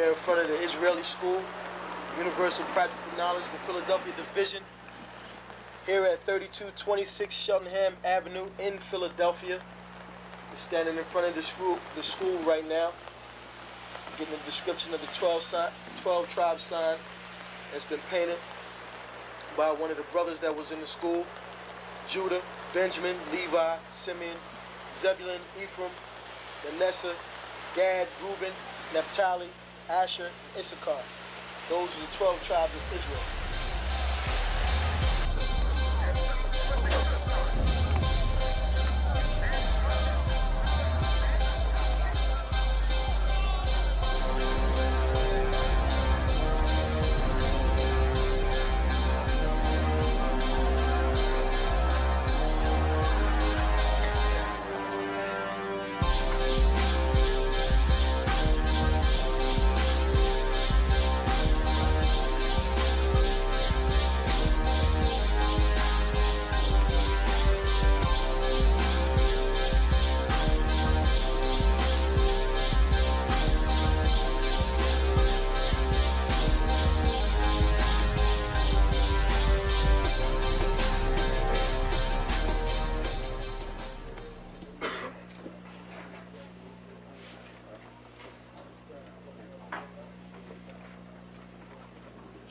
We are in front of the Israeli School, Universal Practical Knowledge, the Philadelphia Division, here at 3226 Cheltenham Avenue in Philadelphia. We're standing in front of the school right now, getting a description of the 12 tribe sign that's been painted by one of the brothers that was in the school: Judah, Benjamin, Levi, Simeon, Zebulun, Ephraim, Manasseh, Gad, Reuben, Naphtali, Asher, Issachar. Those are the 12 tribes of Israel.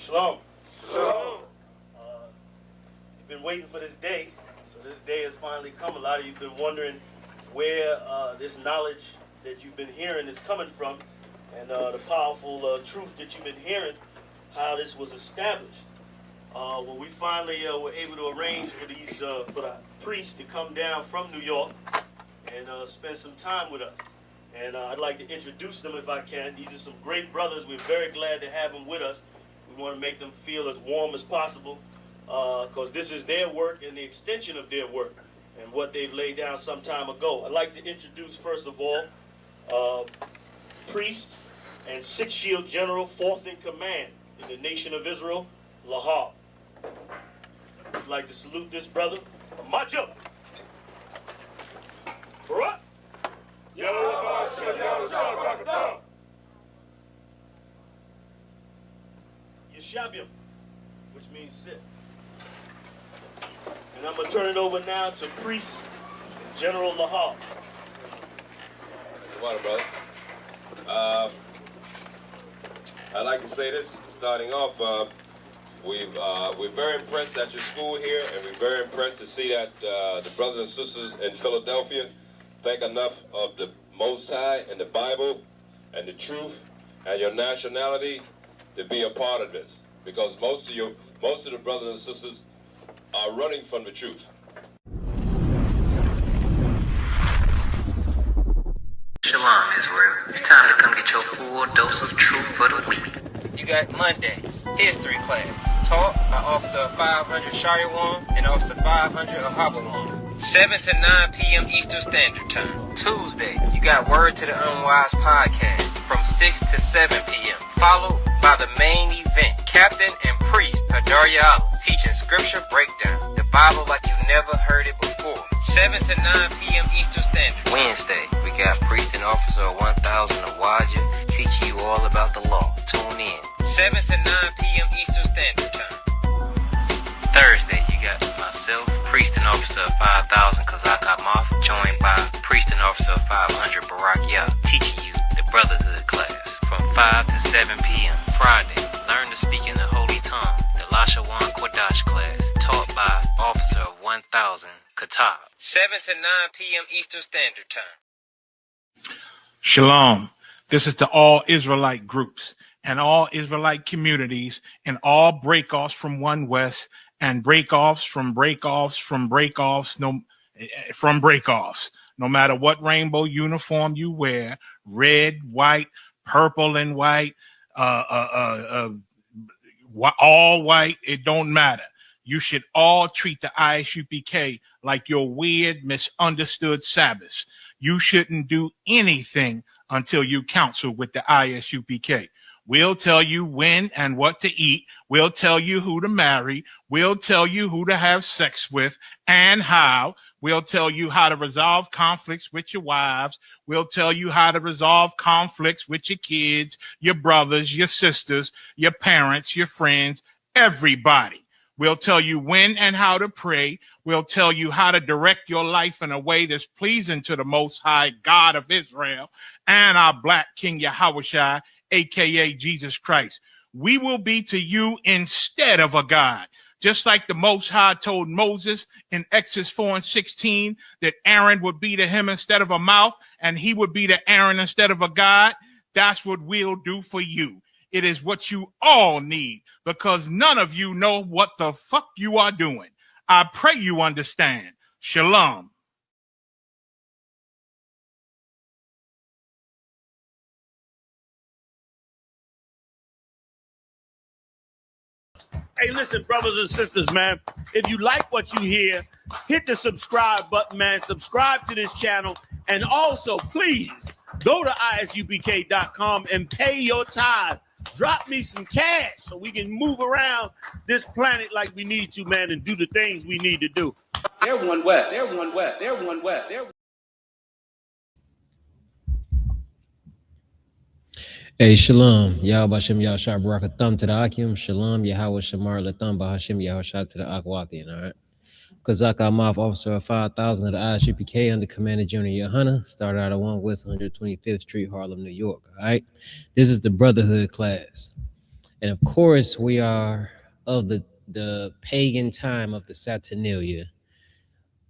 Shalom. Shalom. You've been waiting for this day, so this day has finally come. A lot of you have been wondering where this knowledge that you've been hearing is coming from, and the powerful truth that you've been hearing, how this was established. Well, we finally were able to arrange for the priests to come down from New York and spend some time with us. And I'd like to introduce them if I can. These are some great brothers. We're very glad to have them with us. We want to make them feel as warm as possible, because this is their work and the extension of their work and what they've laid down some time ago. I'd like to introduce, first of all, priest and Sixth Shield General, 4th in command in the nation of Israel, Lahab. I'd like to salute this brother. Macho. Barak. Yeshabim, which means sit. And I'm going to turn it over now to Priest and General Lahab. Water, brother. I'd like to say this, starting off, we're very impressed at your school here, and we're very impressed to see that the brothers and sisters in Philadelphia think enough of the Most High and the Bible and the truth and your nationality to be a part of this, because most of the brothers and sisters are running from the truth. Shalom, Israel. It's time to come get your full dose of truth for the week. You got Mondays, history class, taught by Officer 500 Shariwan and Officer 500 Ahabawan. 7 to 9 p.m. Eastern Standard Time. Tuesday, you got Word to the Unwise podcast from 6 to 7 p.m. Followed by the main event, Captain and Priest Hadaria Allah, teaching scripture breakdown, the Bible like you never heard it before. 7 to 9 p.m. Eastern Standard. Wednesday, we got Priest and Officer 1000 Awaja teaching you all about the law. Tune in. 7 to 9 p.m. Eastern Standard Time. Thursday, you got myself, Priest and Officer 5000 Kazak Amaf, joined by Priest and Officer 500 Barak Yah, teaching you the Brotherhood class from 5 to 7 p.m. Friday, learn to speak in the Holy Tongue, the Lashawan Kodash class, taught by Officer 1000 Katab. 7 to 9 p.m. Eastern Standard Time. Shalom. This is to all Israelite groups and all Israelite communities and all breakoffs from One West and breakoffs from breakoffs from breakoffs from breakoffs. No matter what rainbow uniform you wear, red, white, purple and white, all white, it don't matter. You should all treat the ISUPK like your weird, misunderstood Sabbaths. You shouldn't do anything until you counsel with the ISUPK. We'll tell you when and what to eat. We'll tell you who to marry. We'll tell you who to have sex with and how. We'll tell you how to resolve conflicts with your wives. We'll tell you how to resolve conflicts with your kids, your brothers, your sisters, your parents, your friends, everybody. We'll tell you when and how to pray. We'll tell you how to direct your life in a way that's pleasing to the Most High God of Israel and our Black King Yahushua, aka Jesus Christ. We will be to you instead of a God. Just like the Most High told Moses in Exodus 4:16 that Aaron would be to him instead of a mouth and he would be to Aaron instead of a God, that's what we'll do for you. It is what you all need because none of you know what the fuck you are doing. I pray you understand. Shalom. Hey, listen, brothers and sisters, man. If you like what you hear, hit the subscribe button, man. Subscribe to this channel. And also, please, go to ISUPK.com and pay your tithe. Drop me some cash so we can move around this planet like we need to, man, and do the things we need to do. They're one West. They're one West. They're one West. They're... Hey, shalom. Yah Bashem Yah Shah Baraka Thumb to the Akim. Shalom. Yahweh Shamar Latham Bahashim Yahweh Shah to the Akwathian. All right. Kazak Amaf, officer of 5,000 of the ISUPK under Commander Junior Yohana. Started out at 1 West 125th Street, Harlem, New York. All right. This is the Brotherhood class. And of course, we are of the pagan time of the Saturnalia.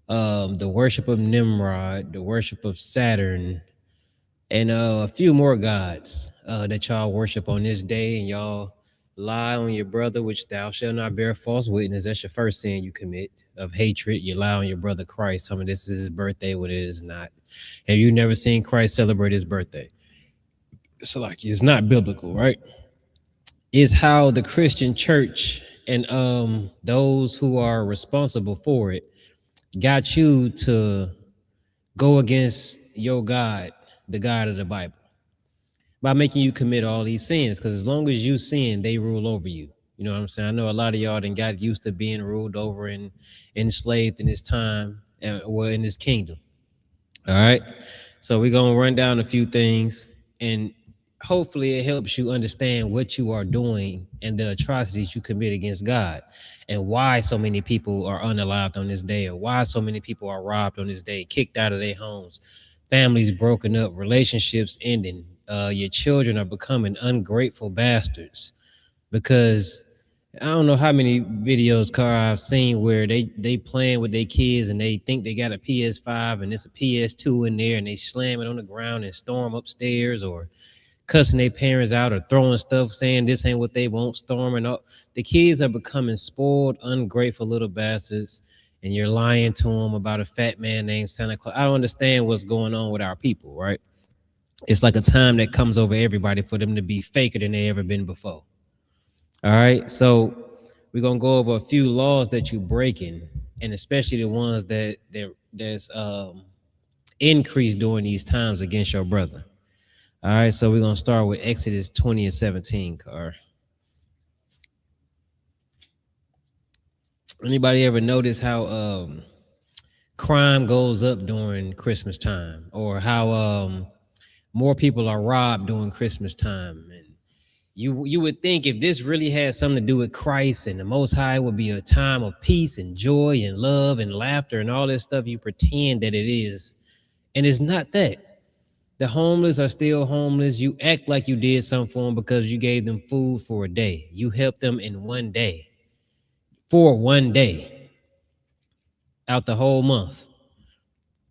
The worship of Nimrod, the worship of Saturn, and a few more gods that y'all worship on this day, and y'all lie on your brother, which thou shalt not bear false witness. That's your first sin you commit of hatred. You lie on your brother Christ, telling me this is his birthday when it is not. Have you never seen Christ celebrate his birthday? It's like it's not biblical, right? It's how the Christian church and those who are responsible for it got you to go against your God, the God of the Bible, by making you commit all these sins. Because as long as you sin, they rule over you. You know what I'm saying? I know a lot of y'all done got used to being ruled over and enslaved in this time, well, in this kingdom. All right. So we're going to run down a few things, and hopefully it helps you understand what you are doing and the atrocities you commit against God, and why so many people are unalived on this day, or why so many people are robbed on this day, kicked out of their homes, families broken up, relationships ending. Your children are becoming ungrateful bastards because I don't know how many videos, I've seen where they playing with their kids and they think they got a PS5 and it's a PS2 in there, and they slam it on the ground and storm upstairs, or cussing their parents out, or throwing stuff, saying this ain't what they want, storming up. The kids are becoming spoiled, ungrateful little bastards, and you're lying to them about a fat man named Santa Claus. I don't understand what's going on with our people, right? It's like a time that comes over everybody for them to be faker than they ever been before. All right, so we're gonna go over a few laws that you're breaking, and especially the ones that's increased during these times against your brother. All right, so we're gonna start with Exodus 20:17, Car. Anybody ever notice how crime goes up during Christmas time, or how more people are robbed during Christmas time? And you would think if this really had something to do with Christ and the Most High, would be a time of peace and joy and love and laughter and all this stuff you pretend that it is, and it's not that. The homeless are still homeless. You act like you did something for them because you gave them food for a day. You helped them in one day, for one day, out the whole month.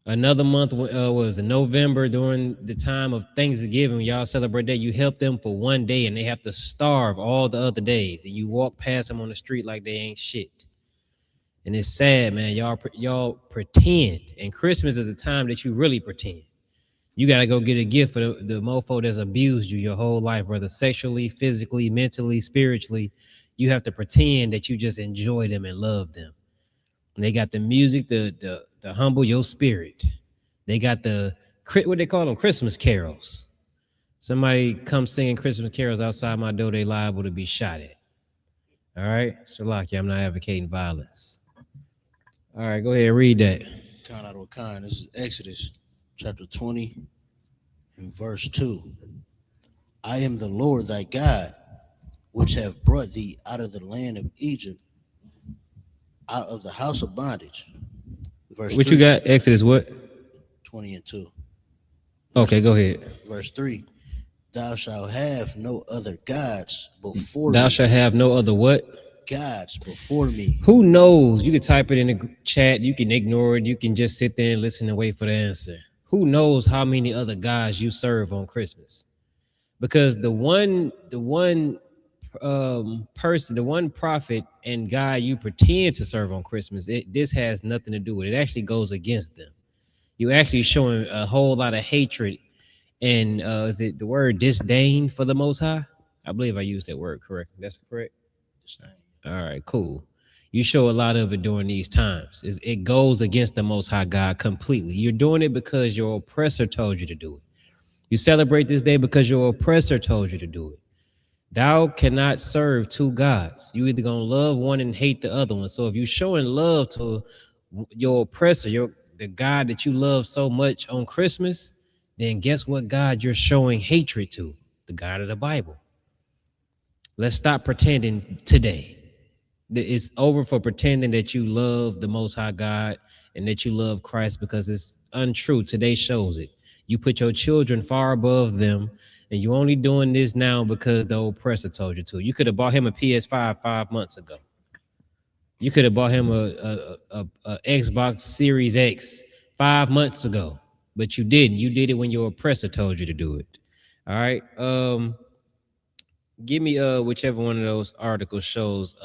Another month was in November, during the time of Thanksgiving. Y'all celebrate that. You help them for one day, and they have to starve all the other days. And you walk past them on the street like they ain't shit. And it's sad, man. Y'all pretend. And Christmas is a time that you really pretend. You got to go get a gift for the mofo that's abused you your whole life, whether sexually, physically, mentally, spiritually. You have to pretend that you just enjoy them and love them. And they got the music to humble your spirit. They got what they call them, Christmas carols. Somebody come singing Christmas carols outside my door, they liable to be shot at. All right? Shalaki, I'm not advocating violence. All right, go ahead, read that. Khan out of Khan. This is Exodus chapter 20 and verse 2. I am the Lord thy God, which have brought thee out of the land of Egypt, out of the house of bondage. Verse What 3, you got? Exodus what? 20 and 2. Okay, go ahead. Verse 3, thou shalt have no other gods before Thou me. shalt have no other what? Gods before me. Who knows? You can type it in the chat. You can ignore it. You can just sit there and listen and wait for the answer. Who knows how many other gods you serve on Christmas? Because the one person, the one prophet and God you pretend to serve on Christmas, this has nothing to do with it. It actually goes against them. You actually showing a whole lot of hatred and is it the word disdain for the Most High? I believe I used that word correct. That's correct. All right, cool. You show a lot of it during these times. It goes against the Most High God completely. You're doing it because your oppressor told you to do it. You celebrate this day because your oppressor told you to do it. Thou cannot serve two gods. You either gonna love one and hate the other one. So if you're showing love to your oppressor, the God that you love so much on Christmas, then guess what God you're showing hatred to? The God of the Bible. Let's stop pretending today. It's over for pretending that you love the Most High God and that you love Christ, because it's untrue. Today shows it. You put your children far above them, and you're only doing this now because the oppressor told you to. You could have bought him a PS5 5 months ago. You could have bought him a Xbox Series X 5 months ago, but you didn't. You did it when your oppressor told you to do it. All right. Give me whichever one of those articles shows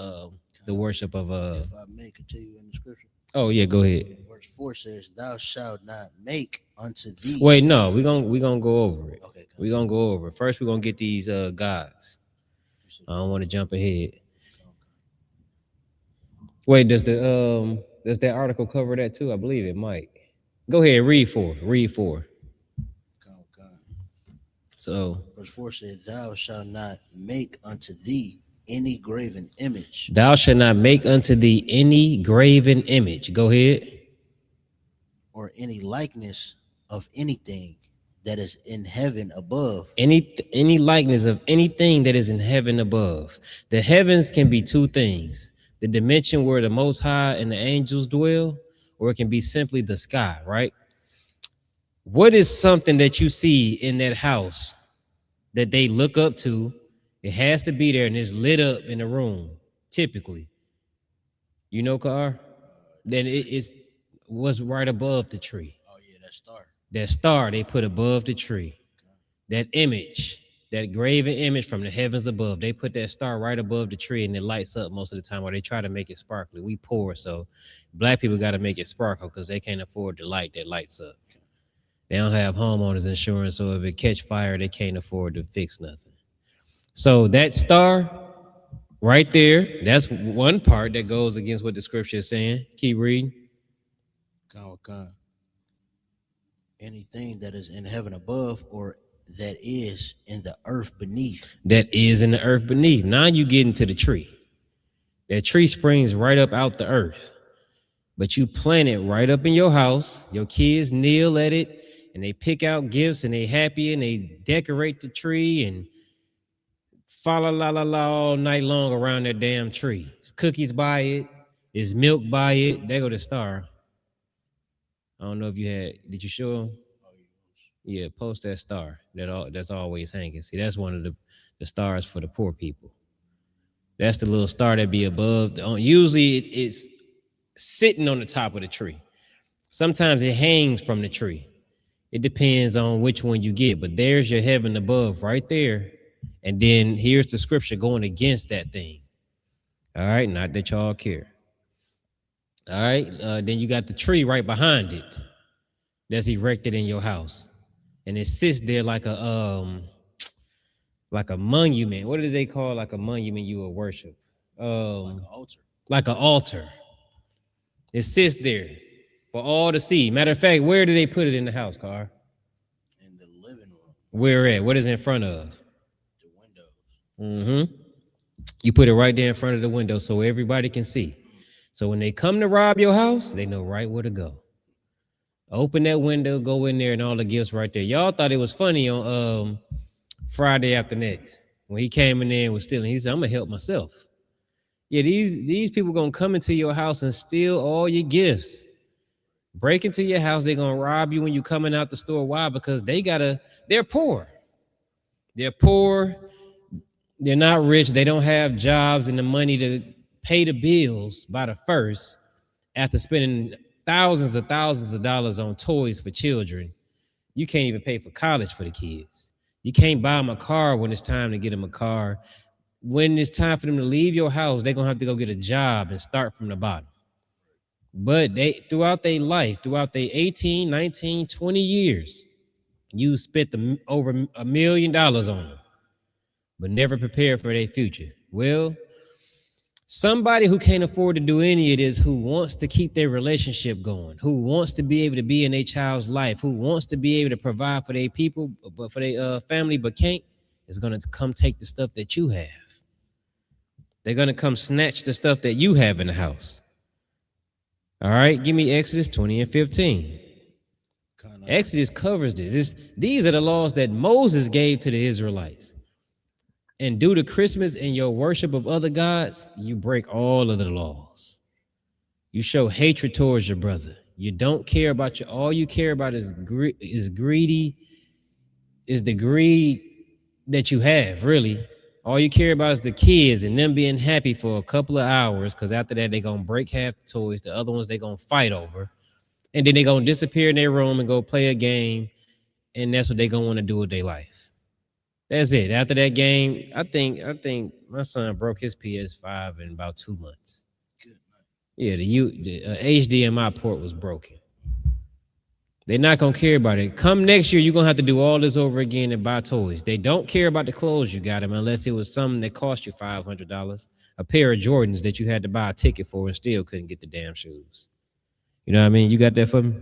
the worship of If I may continue in the scripture. Oh yeah, go ahead. Verse 4 says, thou shalt not make unto thee. Wait, no, we're gonna go over it. Okay, we're gonna go over it. First we're gonna get these gods. I don't want to jump ahead. Wait, does that article cover that too? I believe it might. Go ahead, read 4. So verse 4 says, thou shalt not make unto thee any graven image. Thou shalt not make unto thee any graven image. Go ahead. Or any likeness of anything that is in heaven above. Any likeness of anything that is in heaven above. The heavens can be two things: the dimension where the Most High and the angels dwell, or it can be simply the sky, right? What is something that you see in that house that they look up to? It has to be there and it's lit up in the room, typically. You know, Car? Then it was right above the tree. Oh, yeah, that star. That star they put above the tree. That image, that graven image from the heavens above, they put that star right above the tree and it lights up most of the time, or they try to make it sparkly. We poor, so black people got to make it sparkle because they can't afford the light that lights up. They don't have homeowners insurance, so if it catch fire, they can't afford to fix nothing. So that star right there, that's one part that goes against what the scripture is saying. Keep reading. Anything that is in heaven above, or that is in the earth beneath. That is in the earth beneath. Now you get into the tree. That tree springs right up out the earth. But you plant it right up in your house. Your kids kneel at it and they pick out gifts and they happy and they decorate the tree and fa la la la la all night long around that damn tree. It's cookies by it. It's milk by it. There go the star. I don't know if you did you show them? Yeah, post that star. That's always hanging. See, that's one of the stars for the poor people. That's the little star that be above. Usually it's sitting on the top of the tree. Sometimes it hangs from the tree. It depends on which one you get, but there's your heaven above right there. And then here's the scripture going against that thing. All right, not that y'all care. All right, then you got the tree right behind it that's erected in your house. And it sits there like a monument. What do they call like a monument you will worship? Like an altar. Like an altar. It sits there for all to see. Matter of fact, where do they put it in the house, Car? In the living room. Where at? What is in front of? The windows. You put it right there in front of the window so everybody can see. So when they come to rob your house, they know right where to go. Open that window, go in there, and all the gifts right there. Y'all thought it was funny on Friday after next when he came in there and was stealing. He said, "I'm gonna help myself." Yeah, these people gonna come into your house and steal all your gifts. Break into your house, they're gonna rob you when you coming out the store. Why? Because they're poor. They're poor, they're not rich, they don't have jobs and the money to pay the bills by the first after spending thousands of dollars on toys for children. You can't even pay for college for the kids. You can't buy them a car when it's time to get them a car. When it's time for them to leave your house, they're gonna have to go get a job and start from the bottom. But throughout their life, throughout their 18, 19, 20 years, you spent over $1 million on them, but never prepared for their future. Well, somebody who can't afford to do any of this, who wants to keep their relationship going, who wants to be able to be in their child's life, who wants to be able to provide for their people, but for their family, but can't, is going to come take the stuff that you have. They're going to come snatch the stuff that you have in the house. All right, give me Exodus 20 and 15. Exodus covers this. These are the laws that Moses gave to the Israelites. And due to Christmas and your worship of other gods, you break all of the laws. You show hatred towards your brother. You don't care about all you care about is the greed that you have, really. All you care about is the kids and them being happy for a couple of hours, because after that, they're going to break half the toys. The other ones they're going to fight over. And then they're going to disappear in their room and go play a game. And that's what they're going to want to do with their life. That's it. After that game, I think my son broke his PS5 in about 2 months. Yeah, the HDMI port was broken. They're not going to care about it. Come next year, you're going to have to do all this over again and buy toys. They don't care about the clothes you got them unless it was something that cost you $500, a pair of Jordans that you had to buy a ticket for and still couldn't get the damn shoes. You know what I mean? You got that for me?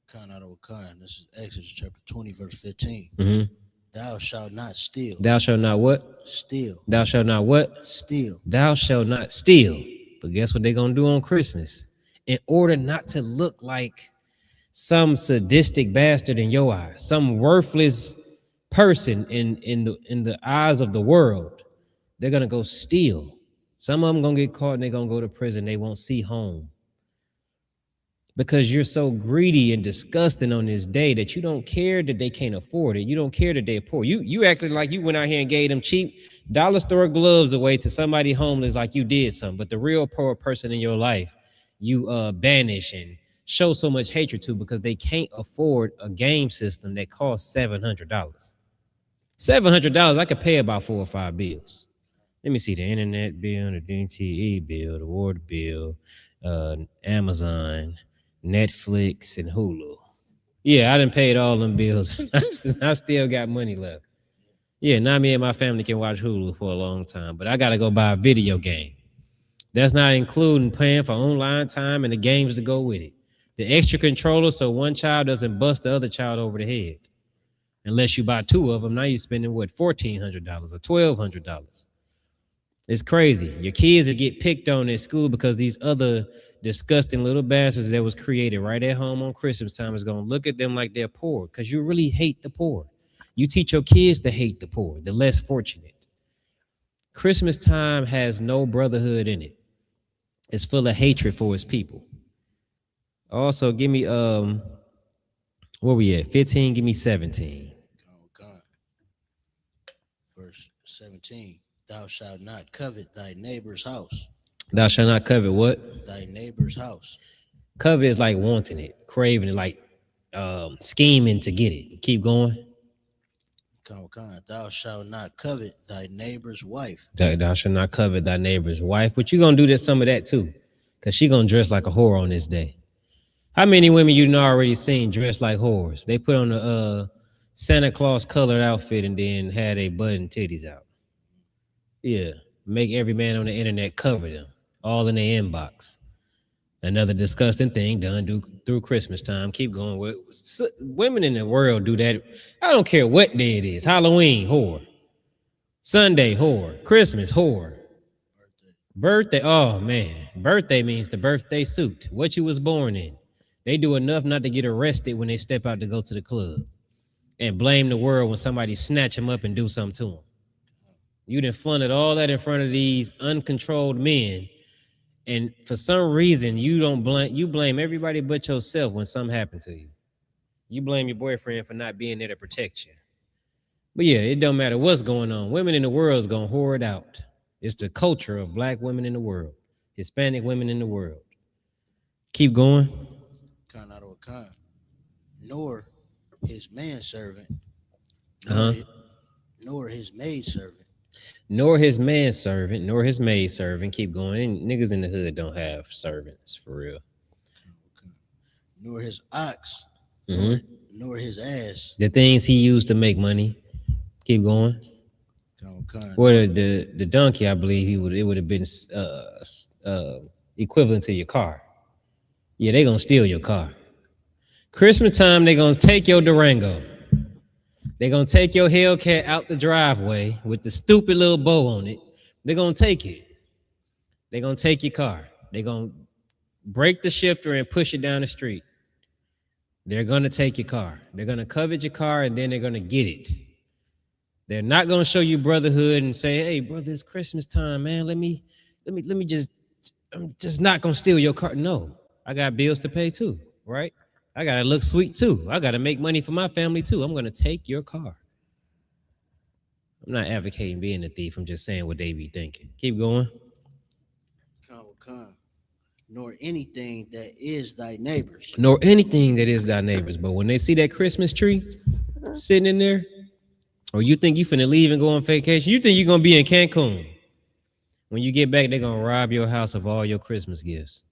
Kind out of a kind. This is Exodus chapter 20, verse 15. Mm-hmm. Thou shalt not steal. Thou shalt not what? Steal. Thou shalt not what? Steal. Thou shalt not steal. But guess what they're going to do on Christmas? In order not to look like some sadistic bastard in your eyes, some worthless person in the eyes of the world, they're going to go steal. Some of them going to get caught and they're going to go to prison. They won't see home. Because you're so greedy and disgusting on this day that you don't care that they can't afford it. You don't care that they're poor. You acted like you went out here and gave them cheap dollar store gloves away to somebody homeless like you did something. But the real poor person in your life, you banish and show so much hatred to because they can't afford a game system that costs $700. $700, I could pay about 4 or 5 bills. Let me see, the internet bill, the DTE bill, the water bill, Amazon, Netflix, and Hulu. Yeah, I done paid all them bills. I still got money left. Yeah, now me and my family can watch Hulu for a long time, but I got to go buy a video game. That's not including paying for online time and the games to go with it. The extra controller so one child doesn't bust the other child over the head. Unless you buy 2 of them, now you're spending, what, $1,400 or $1,200. It's crazy. Your kids will get picked on at school because these other disgusting little bastards that was created right at home on Christmas time is going to look at them like they're poor because you really hate the poor. You teach your kids to hate the poor, the less fortunate. Christmas time has no brotherhood in it. It's full of hatred for its people. Also, give me, where we at? 15, give me 17. Verse 17. Thou shalt not covet thy neighbor's house. Thou shalt not covet what? Thy neighbor's house. Covet is like wanting it, craving it, like scheming to get it. Keep going. Thou shalt not covet thy neighbor's wife. Thou shalt not covet thy neighbor's wife. But you're going to do this, some of that too. Because she going to dress like a whore on this day. How many women you know already seen dressed like whores? They put on the Santa Claus colored outfit and then had a butt and titties out. Yeah. Make every man on the internet cover them. All in their inbox. Another disgusting thing done through Christmas time. Keep going. Women in the world do that. I don't care what day it is. Halloween, whore. Sunday, whore. Christmas, whore. Birthday, oh man. Birthday means the birthday suit. What you was born in. They do enough not to get arrested when they step out to go to the club. And blame the world when somebody snatch them up and do something to them. You done flaunted all that in front of these uncontrolled men. And for some reason, you blame everybody but yourself when something happened to you. You blame your boyfriend for not being there to protect you. But yeah, it don't matter what's going on. Women in the world is gonna whore it out. It's the culture of black women in the world, Hispanic women in the world. Keep going. Khan out of Khan. Nor his manservant, nor his maidservant. Nor his manservant, nor his maidservant. Keep going. And niggas in the hood don't have servants for real. Nor his ox, nor his ass. The things he used to make money. Keep going. Well, the donkey, I believe it would have been equivalent to your car. Yeah, they gonna steal your car. Christmas time, they gonna take your Durango. They're going to take your Hellcat out the driveway with the stupid little bow on it. They're going to take it. They're going to take your car. They're going to break the shifter and push it down the street. They're going to take your car. They're going to covet your car, and then they're going to get it. They're not going to show you brotherhood and say, hey, brother, it's Christmas time, man. Let me just, I'm just not going to steal your car. No, I got bills to pay too, right? I got to look sweet too. I got to make money for my family too. I'm going to take your car. I'm not advocating being a thief. I'm just saying what they be thinking. Keep going. Nor anything that is thy neighbor's. Nor anything that is thy neighbor's. But when they see that Christmas tree sitting in there, or you think you finna leave and go on vacation, you think you're going to be in Cancun. When you get back, they're going to rob your house of all your Christmas gifts.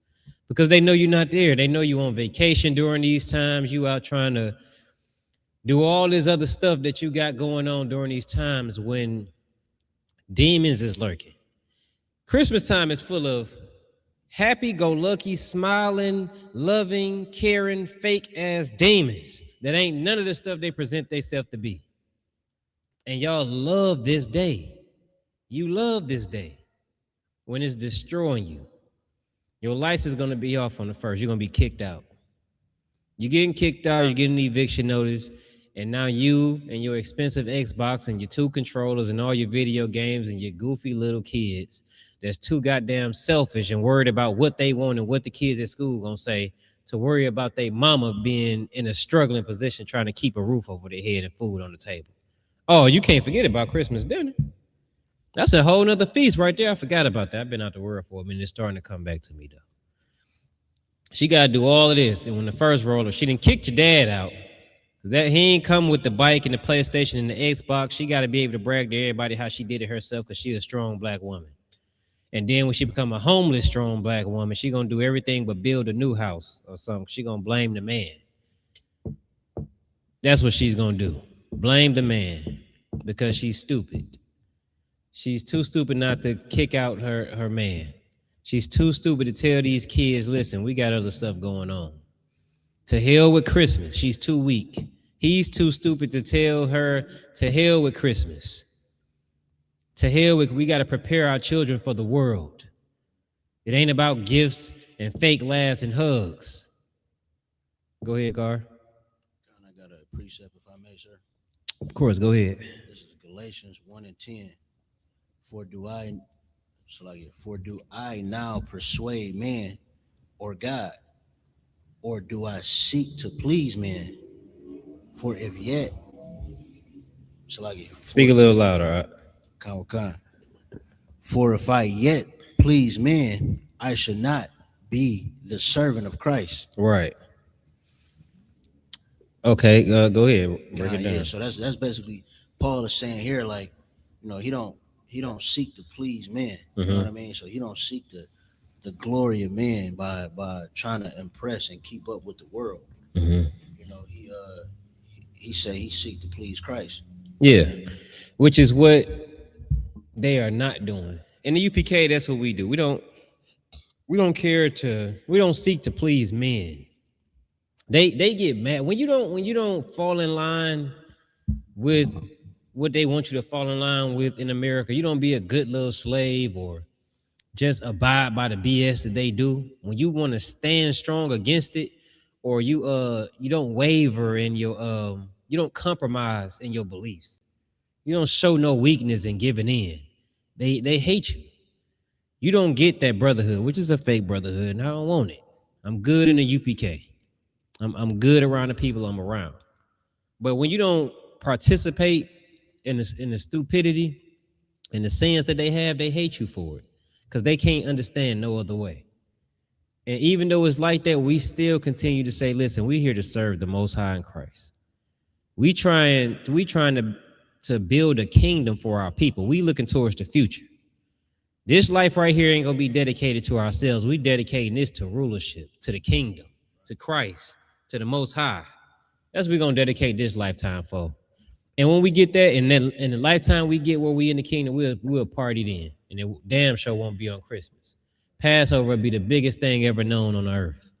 Because they know you're not there. They know you on vacation during these times. You out trying to do all this other stuff that you got going on during these times when demons is lurking. Christmas time is full of happy-go-lucky, smiling, loving, caring, fake-ass demons that ain't none of the stuff they present themselves to be. And y'all love this day. You love this day when it's destroying you. Your license is going to be off on the first. You're going to be kicked out. You're getting kicked out. You're getting an eviction notice. And now you and your expensive Xbox and your 2 controllers and all your video games and your goofy little kids that's too goddamn selfish and worried about what they want and what the kids at school going to say to worry about their mama being in a struggling position trying to keep a roof over their head and food on the table. Oh, you can't forget about Christmas dinner. That's a whole nother feast right there. I forgot about that. I've been out the world for a minute. It's starting to come back to me, though. She got to do all of this. And when the first roller, she done kicked your dad out. That he ain't come with the bike and the PlayStation and the Xbox. She got to be able to brag to everybody how she did it herself because she's a strong black woman. And then when she become a homeless strong black woman, she going to do everything but build a new house or something. She going to blame the man. That's what she's going to do. Blame the man because she's stupid. She's too stupid not to kick out her man. She's too stupid to tell these kids, listen, we got other stuff going on. To hell with Christmas. She's too weak. He's too stupid to tell her to hell with Christmas. To hell with, we got to prepare our children for the world. It ain't about gifts and fake laughs and hugs. Go ahead, Gar. I got a precept, if I may, sir. Of course, go ahead. This is Galatians 1:10. For do I now persuade man or God? Or do I seek to please men? For if yet, speak a little louder. For if I yet please men, I should not be the servant of Christ. Right. Okay, go ahead. Break it down. Yeah, so that's basically Paul is saying here, like, you know, he don't seek to please men. You know what I mean? So he don't seek the glory of man by trying to impress and keep up with the world. You know, he say he seek to please Christ. Yeah, which is what they are not doing. In the UPK, that's what we do. We don't We don't seek to please men. They get mad when you don't fall in line with what they want you to fall in line with in America. You don't be a good little slave or just abide by the BS that they do. When you want to stand strong against it, or you don't waver in your you don't compromise in your beliefs. You don't show no weakness in giving in. They hate you. You don't get that brotherhood, which is a fake brotherhood, and I don't want it. I'm good in the UPK. I'm good around the people I'm around. But when you don't participate in the stupidity and the sins that they have, they hate you for it because they can't understand no other way. And even though it's like that, we still continue to say, listen, we're here to serve the Most High in Christ. We trying to build a kingdom for our people. We looking towards the future. This life right here ain't gonna be dedicated to ourselves. We dedicating this to rulership, to the kingdom, to Christ, to the Most High. That's what we're gonna dedicate this lifetime for. And when we get that, and then in the lifetime we get where we in the kingdom, we'll party then. And it damn sure won't be on Christmas. Passover will be the biggest thing ever known on the earth.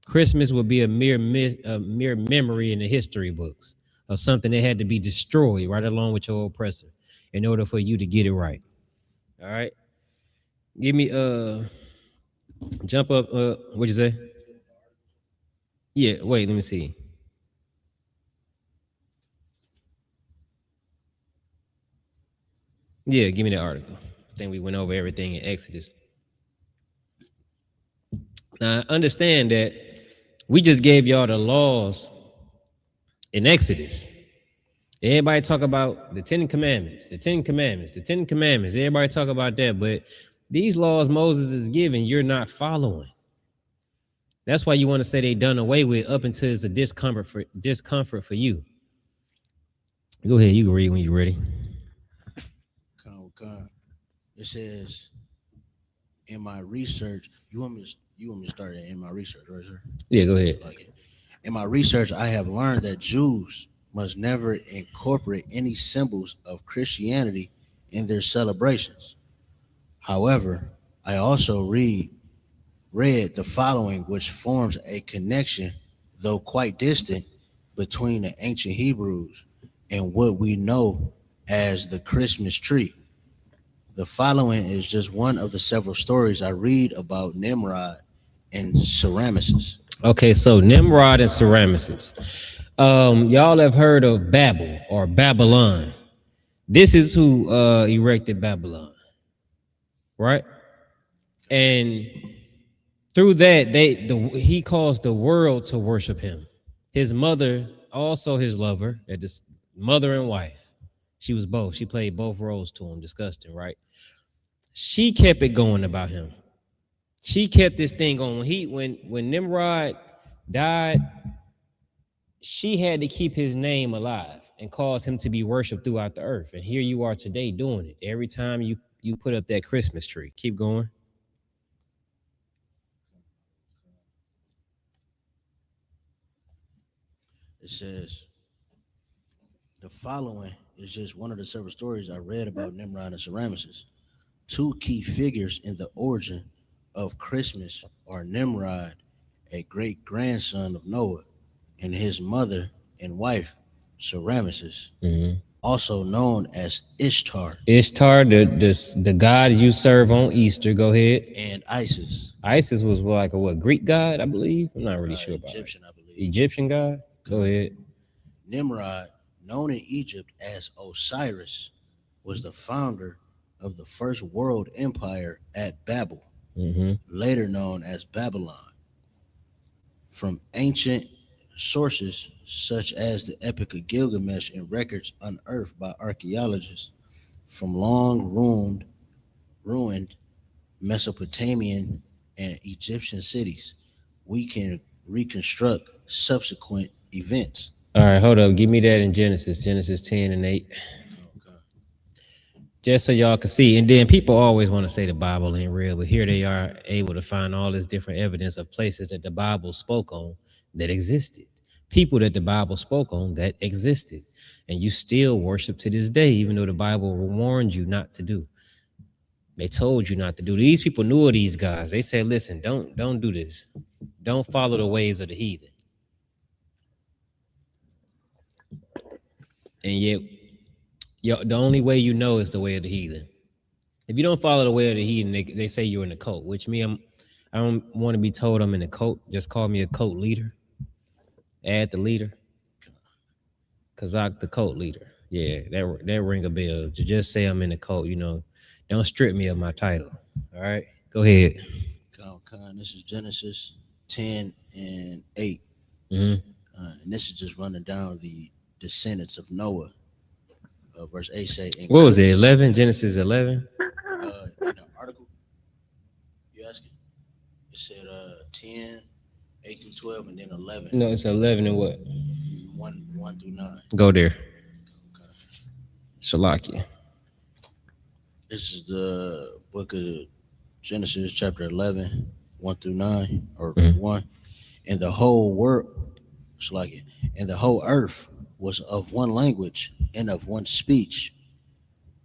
Christmas will be a mere memory in the history books of something that had to be destroyed right along with your oppressor in order for you to get it right. All right. Give me jump up what'd you say? Yeah, wait, let me see. Yeah, give me the article. I think we went over everything in Exodus. Now, understand that we just gave y'all the laws in Exodus. Everybody talk about the 10 Commandments, the 10 Commandments, the 10 Commandments. Everybody talk about that, but these laws Moses is giving, you're not following. That's why you want to say they done away with up until it's a discomfort for you. Go ahead, you can read when you're ready. It says, in my research, you want me to start it in my research, right, sir? Yeah, go ahead. In my research, I have learned that Jews must never incorporate any symbols of Christianity in their celebrations. However, I also read the following, which forms a connection, though quite distant, between the ancient Hebrews and what we know as the Christmas tree. The following is just one of the several stories I read about Nimrod and Semiramis. Okay, so Nimrod and Semiramis. Y'all have heard of Babel or Babylon. This is who erected Babylon, right? And through that, he caused the world to worship him. His mother, also his lover, this mother and wife. She was both. She played both roles to him. Disgusting, right? She kept it going about him. She kept this thing going. When Nimrod died, she had to keep his name alive and cause him to be worshipped throughout the earth. And here you are today doing it. Every time you put up that Christmas tree. Keep going. It says, the following is just one of the several stories I read about Nimrod and Semiramis. Two key figures in the origin of Christmas are Nimrod, a great grandson of Noah, and his mother and wife, Semiramis, also known as Ishtar. Ishtar, the god you serve on Easter. Go ahead. And Isis. Isis was like a Greek god, I believe. I'm not really sure about Egyptian, it. I believe. Egyptian god. Go ahead. Nimrod, known in Egypt as Osiris, was the founder of the first world empire at Babel, later known as Babylon. From ancient sources such as the Epic of Gilgamesh and records unearthed by archaeologists from long ruined Mesopotamian and Egyptian cities, we can reconstruct subsequent events. All right, hold up. Give me that in Genesis 10 and 8. Just so y'all can see. And then people always want to say the Bible ain't real, but here they are able to find all this different evidence of places that the Bible spoke on that existed. People that the Bible spoke on that existed. And you still worship to this day, even though the Bible warned you not to do. They told you not to do. These people knew of these guys. They said, listen, don't do this. Don't follow the ways of the heathen. And yet, the only way you know is the way of the heathen. If you don't follow the way of the heathen, they say you're in a cult, which I don't want to be told I'm in a cult. Just call me a cult leader. Add the leader. Kazak, the cult leader. Yeah, that ring a bell. To just say I'm in a cult, don't strip me of my title. All right, go ahead. This is Genesis 10 and 8. Mm-hmm. And this is just running down the descendants of Noah. Verse 8 say, what was it, 11? Genesis 11? In the article, you asking? It said 10, 8 through 12, and then 11. No, it's 11 and what? 1 through 9. Go there. Okay. Shalakia. This is the book of Genesis, chapter 11, 1 through 9, or 1. And the whole world, Shalakia, and the whole earth was of one language and of one speech.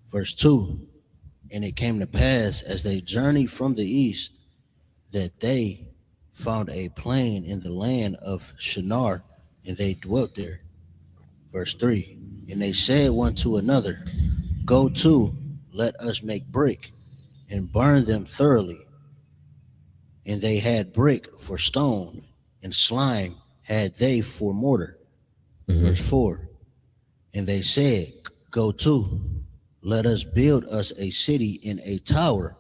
Verse 2. And it came to pass as they journeyed from the east that they found a plain in the land of Shinar, and they dwelt there. Verse 3. And they said one to another, go to, let us make brick and burn them thoroughly. And they had brick for stone, and slime had they for mortar. Verse 4. And they said, go to, let us build us a city in a tower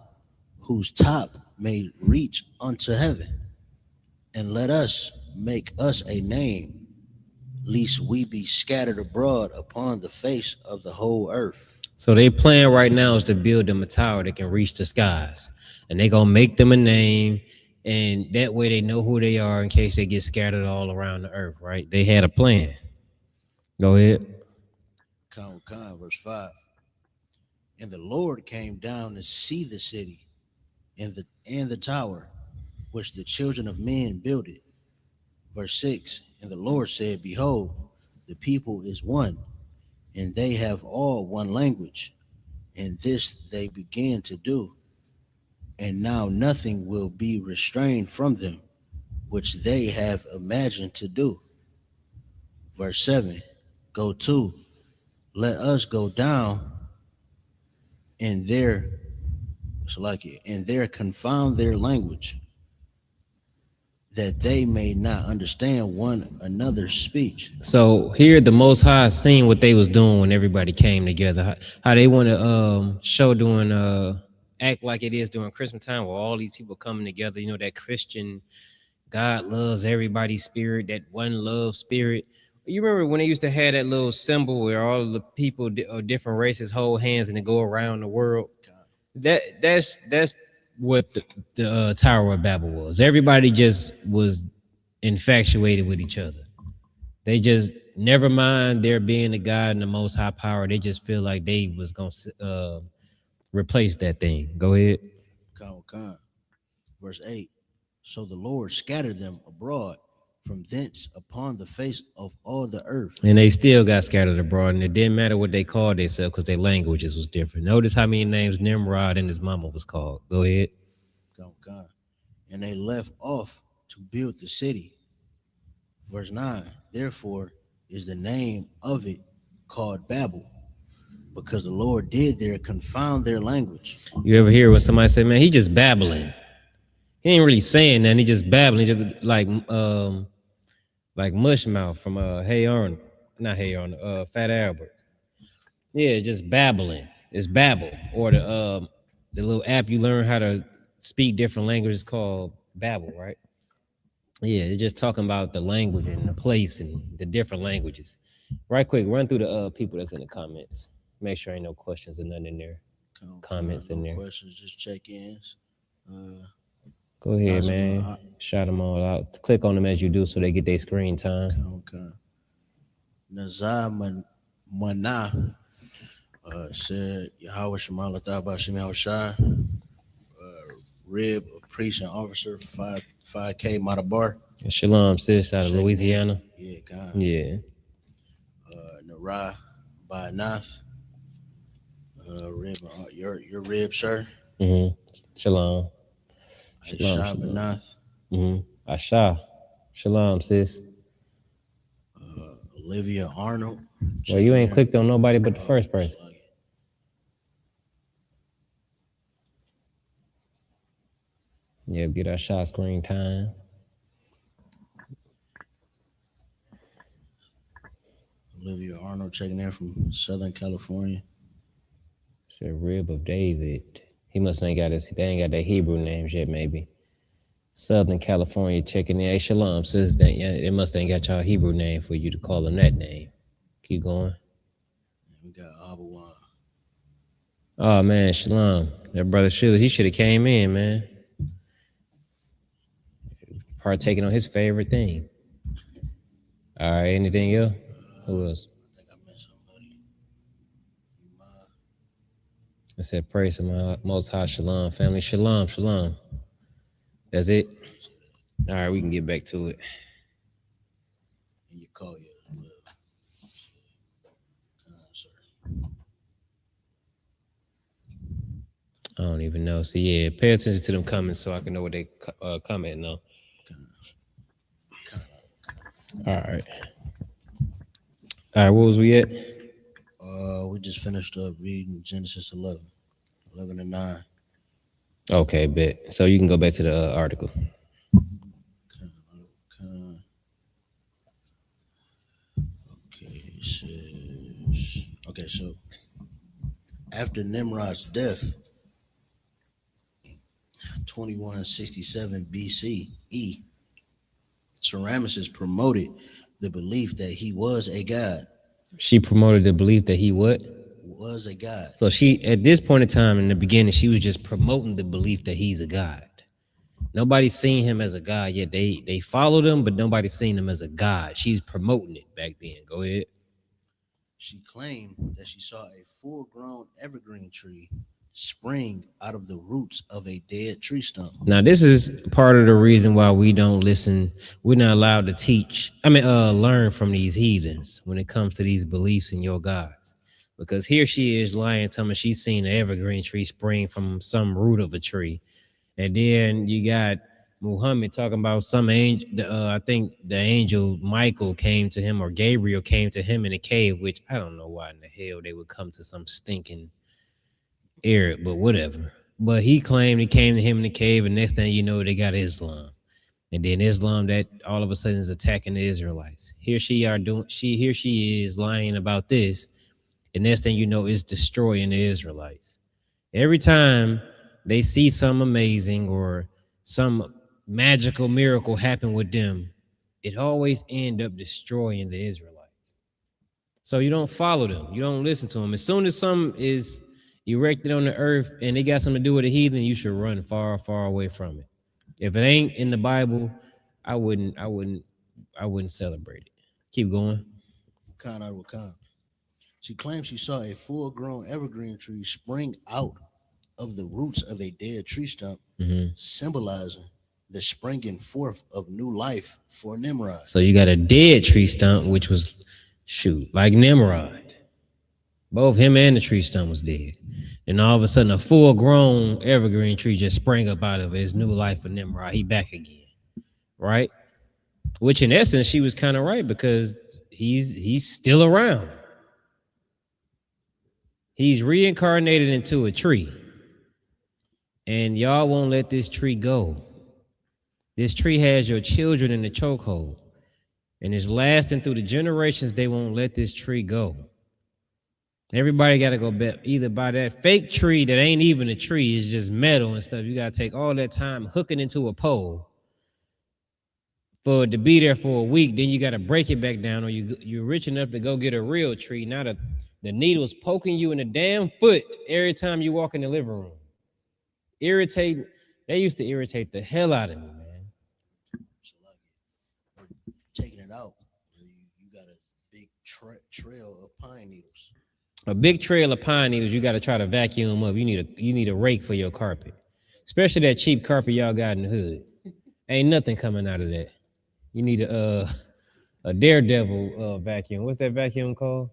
whose top may reach unto heaven, and let us make us a name, lest we be scattered abroad upon the face of the whole earth. So their plan right now is to build them a tower that can reach the skies, and they're gonna make them a name, and that way they know who they are in case they get scattered all around the earth. Right? They had a plan. Go ahead. Verse 5. And the Lord came down to see the city and the tower which the children of men builded. Verse 6. And the Lord said, behold, the people is one, and they have all one language, and this they begin to do. And now nothing will be restrained from them, which they have imagined to do. Verse 7. Go to, let us go down, and there confound their language, that they may not understand one another's speech. So here the Most High seen what they was doing when everybody came together. How they want to show doing act like it is during Christmas time, where all these people coming together. That Christian God loves everybody's spirit, that one love spirit. You remember when they used to have that little symbol where all the people of different races hold hands and they go around the world? That's what the Tower of Babel was. Everybody just was infatuated with each other. They just, never mind there being a God and the Most High power, they just feel like they was gonna replace that thing. Go ahead. Verse 8. So the Lord scattered them abroad from thence upon the face of all the earth. And they still got scattered abroad, and it didn't matter what they called themselves because their languages was different. Notice how many names Nimrod and his mama was called. Go ahead. And they left off to build the city. Verse 9. Therefore is the name of it called Babel, because the Lord did there confound their language. You ever hear when somebody say, man, he just babbling? He ain't really saying that. He just babbling, just like Mushmouth from Hey Arnold, not Hey Arnold, Fat Albert. Yeah, just babbling. It's Babel, or the little app you learn how to speak different languages called Babel, right? Yeah, it's just talking about the language and the place and the different languages. Right quick, run through the people that's in the comments. Make sure ain't no questions or nothing in there. Comments in there. Questions, just check-ins. Go ahead, man. Shout them all out. Click on them as you do so they get their screen time. Nazar Mana said, Yahweh Shema Latah Bashim Yahushai, Rib, priest and officer, 5K Matabar. Shalom, sis, out of Louisiana. Yeah, God. Yeah. Narah by Nath. Rib, your rib, sir. Shalom. Shalom. Aisha Benath, Asha. Shalom, sis. Olivia Arnold. Well, you ain't in. clicked on nobody but the first person. Yeah, get our shot screen time. Olivia Arnold checking in from Southern California. It's a rib of David. He must ain't got they ain't got their Hebrew names yet, maybe. Southern California checking in. Hey, shalom, sis. They must ain't got y'all Hebrew name for you to call them that name. Keep going. We got Abawan. Oh man, shalom. That brother Sheila, he should have came in, man. Partaking on his favorite thing. All right, anything else? Who else? I think I missed somebody. I said, praise to my most high shalom, family. Shalom, shalom. That's it. All right, we can get back to it. And you call you. I don't even know. So yeah, pay attention to them comments so I can know what they commenting on. All right. All right, what was we at? We just finished up reading Genesis 11 and 9. Okay, bet. So you can go back to the article. Okay, so after Nimrod's death, 2167 BCE, Semiramis promoted the belief that he was a god. She promoted the belief that he what? Was a god. So she, at this point in time in the beginning, she was just promoting the belief that he's a god. Nobody's seen him as a god yet. They followed him, but nobody's seen him as a god. She's promoting it back then. Go ahead. She claimed that she saw a full-grown evergreen tree spring out of the roots of a dead tree stump. Now, this is part of the reason why we don't listen. We're not allowed to learn from these heathens when it comes to these beliefs in your gods. Because here she is lying, telling me she's seen an evergreen tree spring from some root of a tree. And then you got Muhammad talking about some angel. I think the angel Michael came to him, or Gabriel came to him in a cave, which I don't know why in the hell they would come to some stinking Arab, but whatever. But he claimed he came to him in the cave, and next thing you know, they got Islam. And then Islam that all of a sudden is attacking the Israelites. Here she is lying about this, and next thing you know, is destroying the Israelites. Every time they see something amazing or some magical miracle happen with them, it always end up destroying the Israelites. So you don't follow them. You don't listen to them. As soon as something is erected on the earth and they got something to do with a heathen, you should run far, far away from it. If it ain't in the Bible, I wouldn't celebrate it. Keep going. She claims she saw a full-grown evergreen tree spring out of the roots of a dead tree stump, symbolizing the springing forth of new life for Nimrod. So you got a dead tree stump, which was like Nimrod. Both him and the tree stump was dead. And all of a sudden, a full-grown evergreen tree just sprang up out of his new life for Nimrod. He back again, right? Which in essence, she was kind of right, because he's still around. He's reincarnated into a tree. And y'all won't let this tree go. This tree has your children in the chokehold. And it's lasting through the generations. They won't let this tree go. Everybody got to go either by that fake tree that ain't even a tree, it's just metal and stuff. You got to take all that time hooking into a pole for it to be there for a week. Then you got to break it back down, or you're rich enough to go get a real tree. Now the needle's poking you in the damn foot every time you walk in the living room. Irritating. They used to irritate the hell out of me, man. Taking it out, you got a big trail of pine needles. A big trail of pine needles. You got to try to vacuum them up. You need a rake for your carpet, especially that cheap carpet y'all got in the hood. Ain't nothing coming out of that. You need a Daredevil vacuum. What's that vacuum called?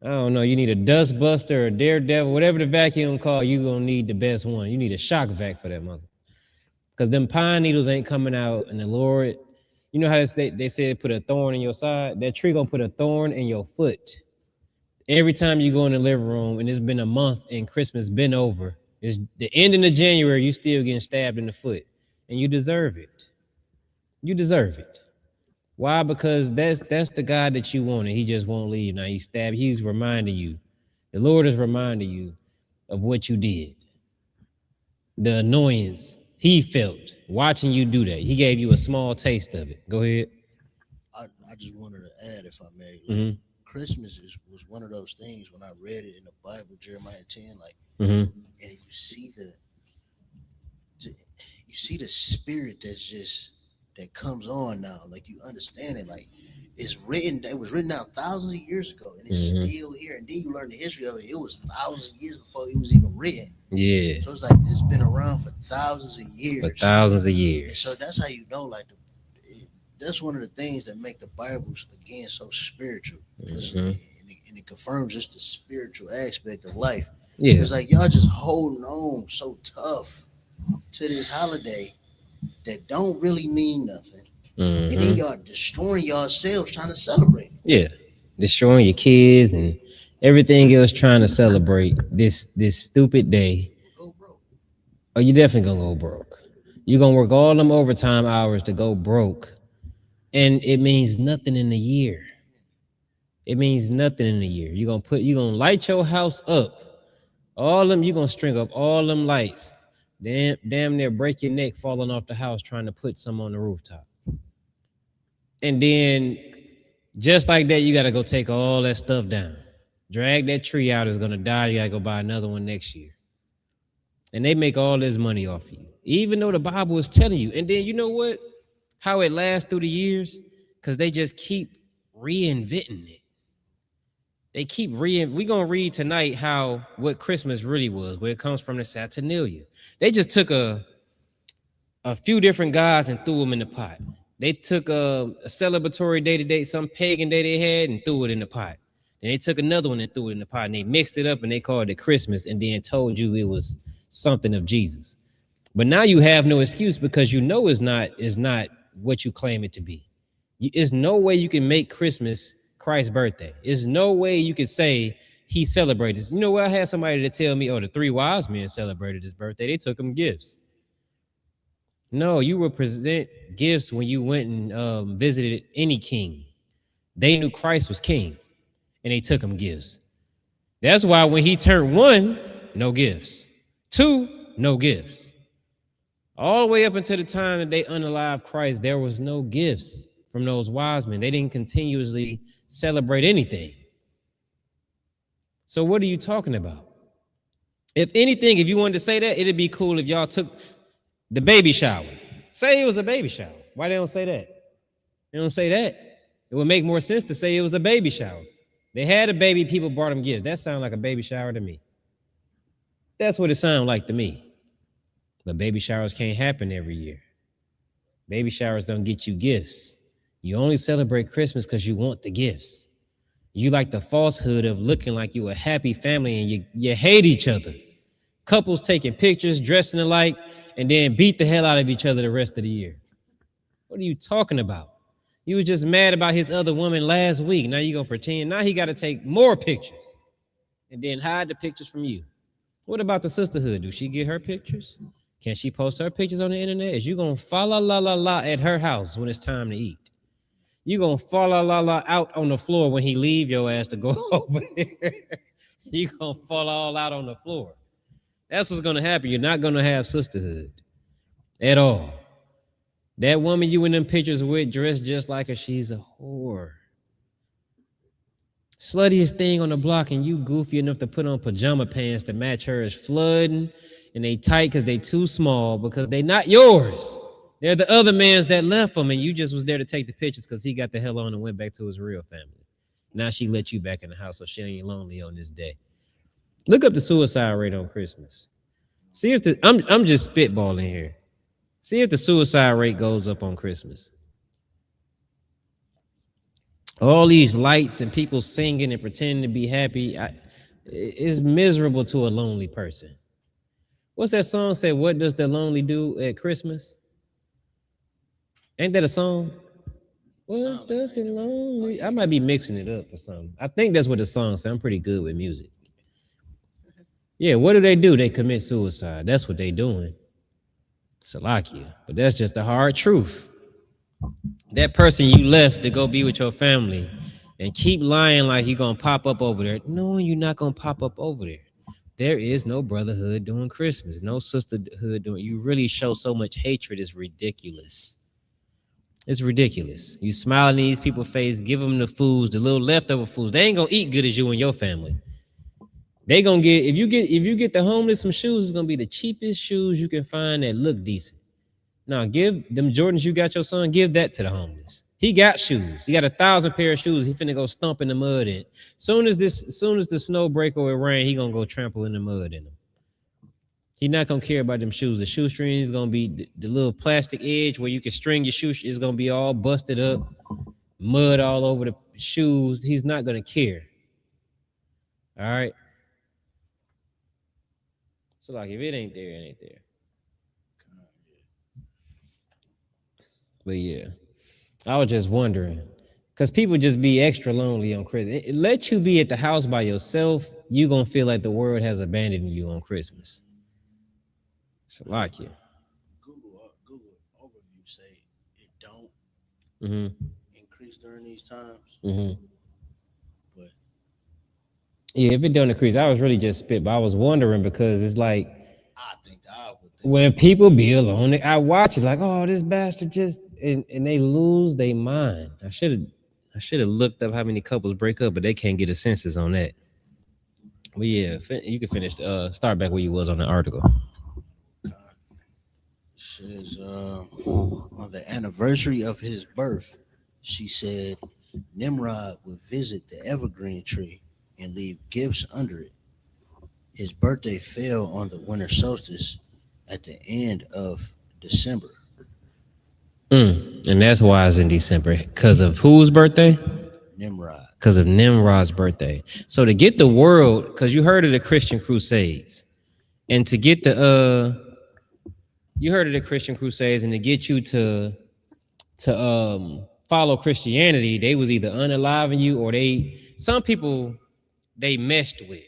I don't know. You need a dust buster or daredevil, whatever the vacuum call. You gonna need the best one. You need a shock vac for that mother, because them pine needles ain't coming out. And the Lord, you know how they said put a thorn in your side. That tree gonna put a thorn in your foot every time you go in the living room. And it's been a month and Christmas been over. It's the ending of January. You still getting stabbed in the foot, and you deserve it. You deserve it. Why? Because that's the God that you wanted. He just won't leave. Now he's reminding you. The Lord is reminding you of what you did. The annoyance he felt watching you do that. He gave you a small taste of it. Go ahead. I just wanted to add, if I may, like, Christmas was one of those things when I read it in the Bible, Jeremiah 10, like, and you see the spirit that comes on now. Like, you understand it. Like, it was written down thousands of years ago, and it's still here. And then you learn the history of it. It was thousands of years before it was even written. Yeah. So it's like it's been around for thousands of years. For thousands of years. And so that's how you know, like, that's one of the things that make the Bible, again, so spiritual. Because and it confirms just the spiritual aspect of life. Yeah. It's like y'all just holding on so tough to this holiday that don't really mean nothing. And then y'all destroying yourselves trying to celebrate. Yeah. Destroying your kids and everything else trying to celebrate this stupid day. Go broke. Oh, you definitely gonna go broke. You're gonna work all them overtime hours to go broke. And it means nothing in the year. It means nothing in the year. You're gonna light your house up. All them, you're gonna string up all them lights. Damn near break your neck falling off the house trying to put some on the rooftop. And then just like that, you gotta go take all that stuff down. Drag that tree out, it's gonna die. You gotta go buy another one next year. And they make all this money off of you, even though the Bible is telling you. And then you know what? How it lasts through the years? Because they just keep reinventing it. They keep we're gonna read tonight what Christmas really was, where it comes from, the Saturnalia. They just took a few different gods and threw them in the pot. They took a celebratory day to day, some pagan day they had, and threw it in the pot. And they took another one and threw it in the pot, and they mixed it up and they called it Christmas, and then told you it was something of Jesus. But now you have no excuse, because you know it's not what you claim it to be. There's no way you can make Christmas Christ's birthday. There's no way you could say he celebrated. You know what? I had somebody to tell me, the 3 wise men celebrated his birthday. They took him gifts. No, you would present gifts when you went and visited any king. They knew Christ was king, and they took him gifts. That's why when he turned 1, no gifts. 2, no gifts. All the way up until the time that they unalived Christ, there was no gifts from those wise men. They didn't continuously celebrate anything. So what are you talking about? If anything, if you wanted to say that, it'd be cool if y'all took the baby shower. Say it was a baby shower. Why they don't say that? They don't say that. It would make more sense to say it was a baby shower. They had a baby, people brought them gifts. That sounds like a baby shower to me. That's what it sounds like to me. But baby showers can't happen every year. Baby showers don't get you gifts. You only celebrate Christmas because you want the gifts. You like the falsehood of looking like you a happy family, and you hate each other. Couples taking pictures, dressing alike, and then beat the hell out of each other the rest of the year. What are you talking about? You was just mad about his other woman last week. Now you gonna pretend. Now he got to take more pictures and then hide the pictures from you. What about the sisterhood? Do she get her pictures? Can she post her pictures on the internet? Is you gonna fa la la la la at her house when it's time to eat? You gonna fa la la la out on the floor when he leave your ass to go over there? You gonna fall all out on the floor. That's what's gonna happen. You're not gonna have sisterhood at all. That woman you in them pictures with, dressed just like her, she's a whore. Sluttiest thing on the block, and you goofy enough to put on pajama pants to match her, is flooding, and they tight because they too small, because they not yours. They're the other man's that left them, and you just was there to take the pictures because he got the hell on and went back to his real family. Now she let you back in the house so she ain't lonely on this day. Look up the suicide rate on Christmas. See if I'm just spitballing here. See if the suicide rate goes up on Christmas. All these lights and people singing and pretending to be happy, it's miserable to a lonely person. What's that song say? What does the lonely do at Christmas? Ain't that a song? What does the lonely? I might be mixing it up or something. I think that's what the song says. I'm pretty good with music. Yeah, what do? They commit suicide. That's what they doing. Salakia. But that's just the hard truth. That person you left to go be with your family and keep lying like you're gonna pop up over there, knowing you're not gonna pop up over there. There is no brotherhood doing Christmas, no sisterhood doing. You really show so much hatred. It's ridiculous. It's ridiculous. You smile in these people's face, give them the foods, the little leftover foods. They ain't gonna eat good as you and your family. They gonna get if you get the homeless some shoes, it's gonna be the cheapest shoes you can find that look decent. Now give them Jordans you got your son, give that to the homeless. He got shoes. He got 1,000 pair of shoes. He finna go stomp in the mud in. Soon as the snow break or it rain, he gonna go trample in the mud in them. He not gonna care about them shoes. The shoestring is gonna be the little plastic edge where you can string your shoes. Is gonna be all busted up, mud all over the shoes. He's not gonna care. All right. So like, if it ain't there, it ain't there. But yeah, I was just wondering, because people just be extra lonely on Christmas. It let you be at the house by yourself, you gonna feel like the world has abandoned you on Christmas. Salakia. Google overview say it don't increase during these times. But yeah, if it don't increase, I was really just spit, but I was wondering because it's like I think I would think when people be alone, I watch it like, oh, this bastard just and they lose their mind. I should have looked up how many couples break up, but they can't get a census on that. But yeah, you can finish. Start back where you was on the article. It says on the anniversary of his birth, she said Nimrod would visit the evergreen tree and leave gifts under it. His birthday fell on the winter solstice at the end of December. And that's why it's in December. Because of whose birthday? Nimrod. Because of Nimrod's birthday. So to get the world, because you heard of the Christian Crusades, and to get you heard of the Christian Crusades, and to get you to follow Christianity, they was either unaliving you or some people they messed with.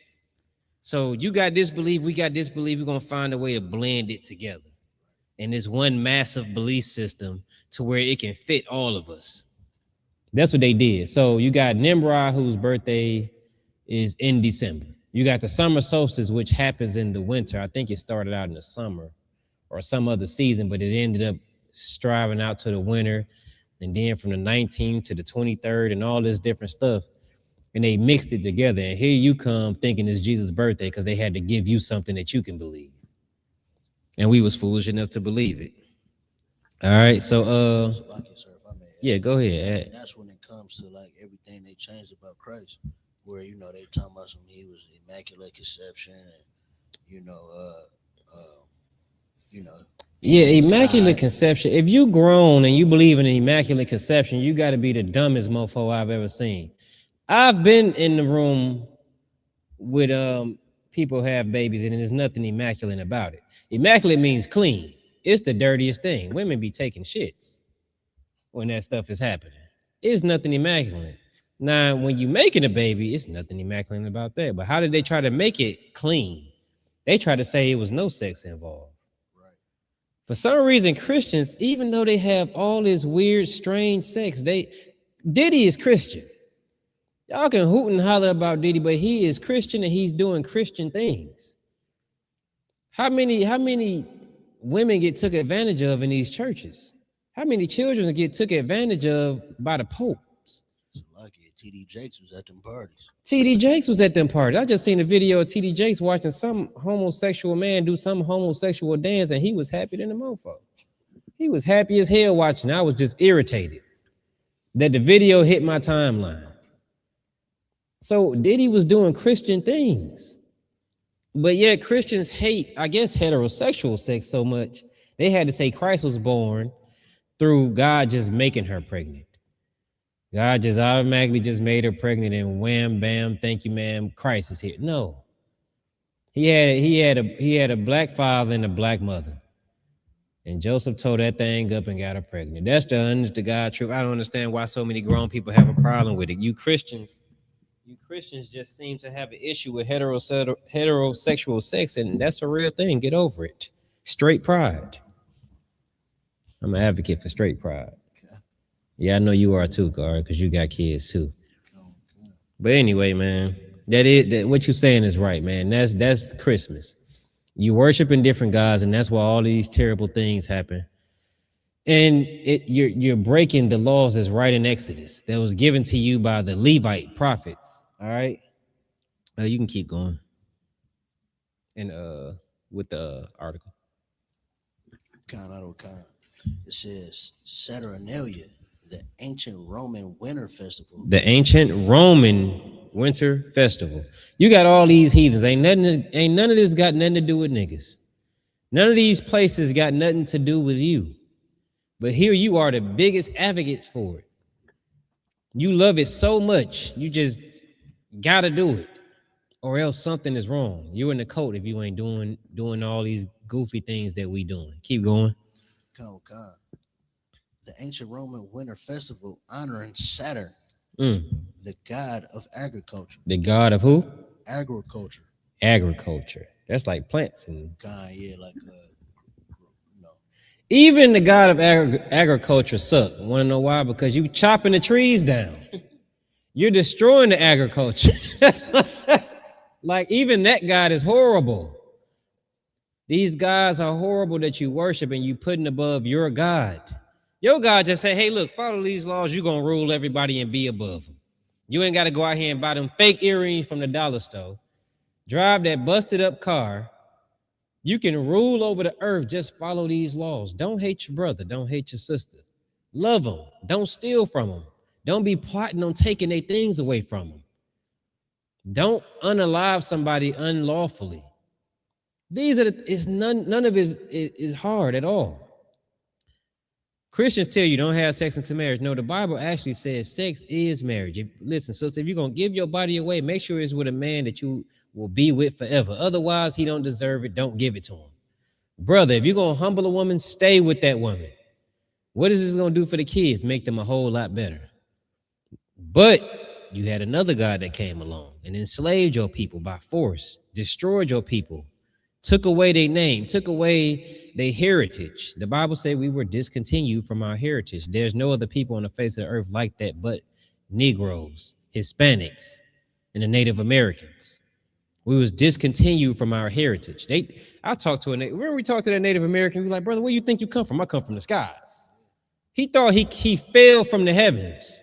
So you got this belief, we got this belief, we're gonna find a way to blend it together in this one massive belief system to where it can fit all of us. That's what they did. So you got Nimrod, whose birthday is in December. You got the summer solstice, which happens in the winter. I think it started out in the summer or some other season, but it ended up striving out to the winter. And then from the 19th to the 23rd and all this different stuff. And they mixed it together. And here you come thinking it's Jesus' birthday because they had to give you something that you can believe. And we was foolish enough to believe it. All right, so yeah, go ahead. And that's when it comes to like everything they changed about Christ, where they talking about he was immaculate conception, and yeah, immaculate conception. If you grown and you believe in an immaculate conception, you got to be the dumbest mofo I've ever seen. I've been in the room with people have babies and there's nothing immaculate about it. Immaculate means clean. It's the dirtiest thing. Women be taking shits when that stuff is happening. It's nothing immaculate. Now, when you making a baby, it's nothing immaculate about that. But how did they try to make it clean? They tried to say it was no sex involved. Right. For some reason, Christians, even though they have all this weird, strange sex, Diddy is Christian. Y'all can hoot and holler about Diddy, but he is Christian and he's doing Christian things. How many women get took advantage of in these churches? How many children get took advantage of by the popes? Lucky TD Jakes was at them parties. TD Jakes was at them parties. I just seen a video of TD Jakes watching some homosexual man do some homosexual dance, and he was happy than a mofo. He was happy as hell watching. I was just irritated that the video hit my timeline. So Diddy was doing Christian things. But yet Christians hate, I guess, heterosexual sex so much, they had to say Christ was born through God just making her pregnant. God just automatically just made her pregnant and wham bam, thank you, ma'am, Christ is here. No. He had a black father and a black mother. And Joseph tore that thing up and got her pregnant. That's the honest to God truth. I don't understand why so many grown people have a problem with it. You Christians just seem to have an issue with heterosexual sex, and that's a real thing. Get over it. Straight pride. I'm an advocate for straight pride. Yeah, I know you are too, Gar, because you got kids too. But anyway, man, that what you're saying is right, man. That's Christmas. You worshiping different gods, and that's why all these terrible things happen. And you're breaking the laws that's right in Exodus that was given to you by the Levite prophets. All right, you can keep going. And with the article, it says Saturnalia, the ancient Roman winter festival. The ancient Roman winter festival. You got all these heathens. Ain't none of this got nothing to do with niggas. None of these places got nothing to do with you. But here you are the biggest advocates for it. You love it so much, you just gotta do it, or else something is wrong. You're in the cult if you ain't doing all these goofy things that we doing. Keep going. The ancient Roman winter festival honoring Saturn, the god of agriculture. The god of who? Agriculture. Agriculture. That's like plants and like Even the god of agriculture suck. Want to know why? Because you chopping the trees down. You're destroying the agriculture. Like even that god is horrible. These gods are horrible that you worship and you putting above your God. Your God just say, hey, look, follow these laws. You're going to rule everybody and be above them. You ain't got to go out here and buy them fake earrings from the dollar store. Drive that busted up car. You can rule over the earth. Just follow these laws. Don't hate your brother. Don't hate your sister. Love them. Don't steal from them. Don't be plotting on taking their things away from them. Don't unalive somebody unlawfully. These are none of it is hard at all. Christians tell you don't have sex until marriage. No, the Bible actually says sex is marriage. Listen, sister, if you're gonna give your body away, make sure it's with a man that you will be with forever. Otherwise, he don't deserve it. Don't give it to him. Brother, if you're gonna humble a woman, stay with that woman. What is this gonna do for the kids? Make them a whole lot better. But you had another God that came along and enslaved your people by force, destroyed your people, took away their name, took away their heritage. The Bible said we were discontinued from our heritage. There's no other people on the face of the earth like that but Negroes, Hispanics, and the Native Americans. We was discontinued from our heritage. I talked to remember we talked to that Native American, we were like, brother, where you think you come from? I come from the skies. He thought he fell from the heavens.